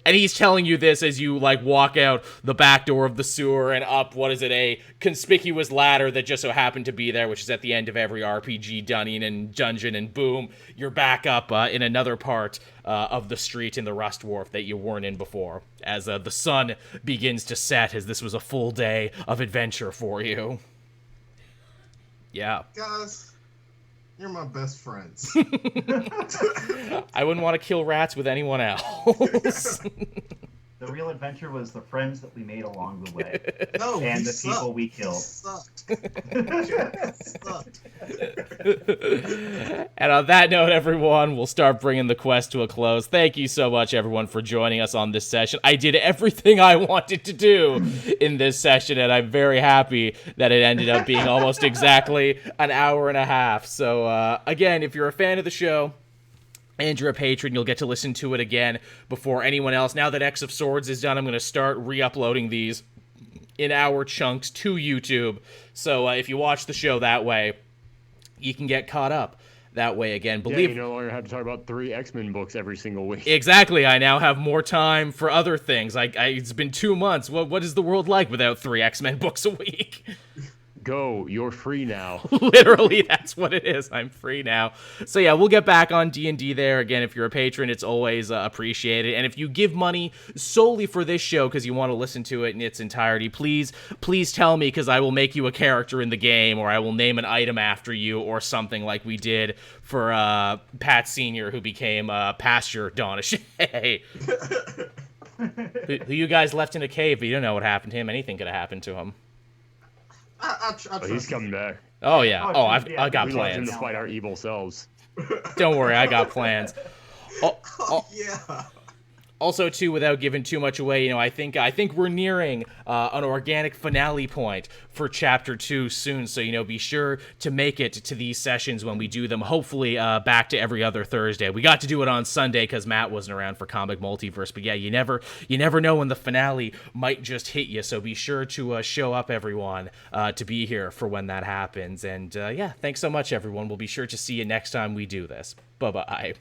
And he's telling you this as you, like, walk out the back door of the sewer and up, a conspicuous ladder that just so happened to be there, which is at the end of every RPG dungeon, and boom, you're back up in another part of the street in the Rust Wharf that you weren't in before, as the sun begins to set, as this was a full day of adventure for you. Yeah. Guys, you're my best friends. I wouldn't want to kill rats with anyone else. The real adventure was the friends that we made along the way. No, and he the sucked. people we He killed. sucked. Jack sucked. And on that note, everyone, we'll start bringing the quest to a close. Thank you so much, everyone, for joining us on this session. I did everything I wanted to do in this session, and I'm very happy that it ended up being almost exactly an hour and a half. So, again, if you're a fan of the show, and you're a patron, you'll get to listen to it again before anyone else. Now that X of Swords is done, I'm going to start re-uploading these in hour chunks to YouTube. So if you watch the show that way, you can get caught up that way again. You no longer have to talk about 3 X-Men books every single week. Exactly. I now have more time for other things. It's been 2 months. What is the world like without 3 X-Men books a week? Go, you're free now. Literally, that's what it is. I'm free now. So yeah, we'll get back on D&D there. Again, if you're a patron, it's always appreciated. And if you give money solely for this show because you want to listen to it in its entirety, please tell me, because I will make you a character in the game, or I will name an item after you, or something like we did for Pat Sr., who became Pasture Donachet. who you guys left in a cave, but you don't know what happened to him. Anything could have happened to him. He's coming back. Oh yeah. Oh, I got We left him plans. to fight our evil selves. Don't worry, I got plans. Yeah. Also, too, without giving too much away, I think we're nearing an organic finale point for Chapter 2 soon. So, be sure to make it to these sessions when we do them. Hopefully, back to every other Thursday. We got to do it on Sunday because Matt wasn't around for Comic Multiverse. But yeah, you never know when the finale might just hit you. So be sure to show up, everyone, to be here for when that happens. And yeah, thanks so much, everyone. We'll be sure to see you next time we do this. Bye-bye.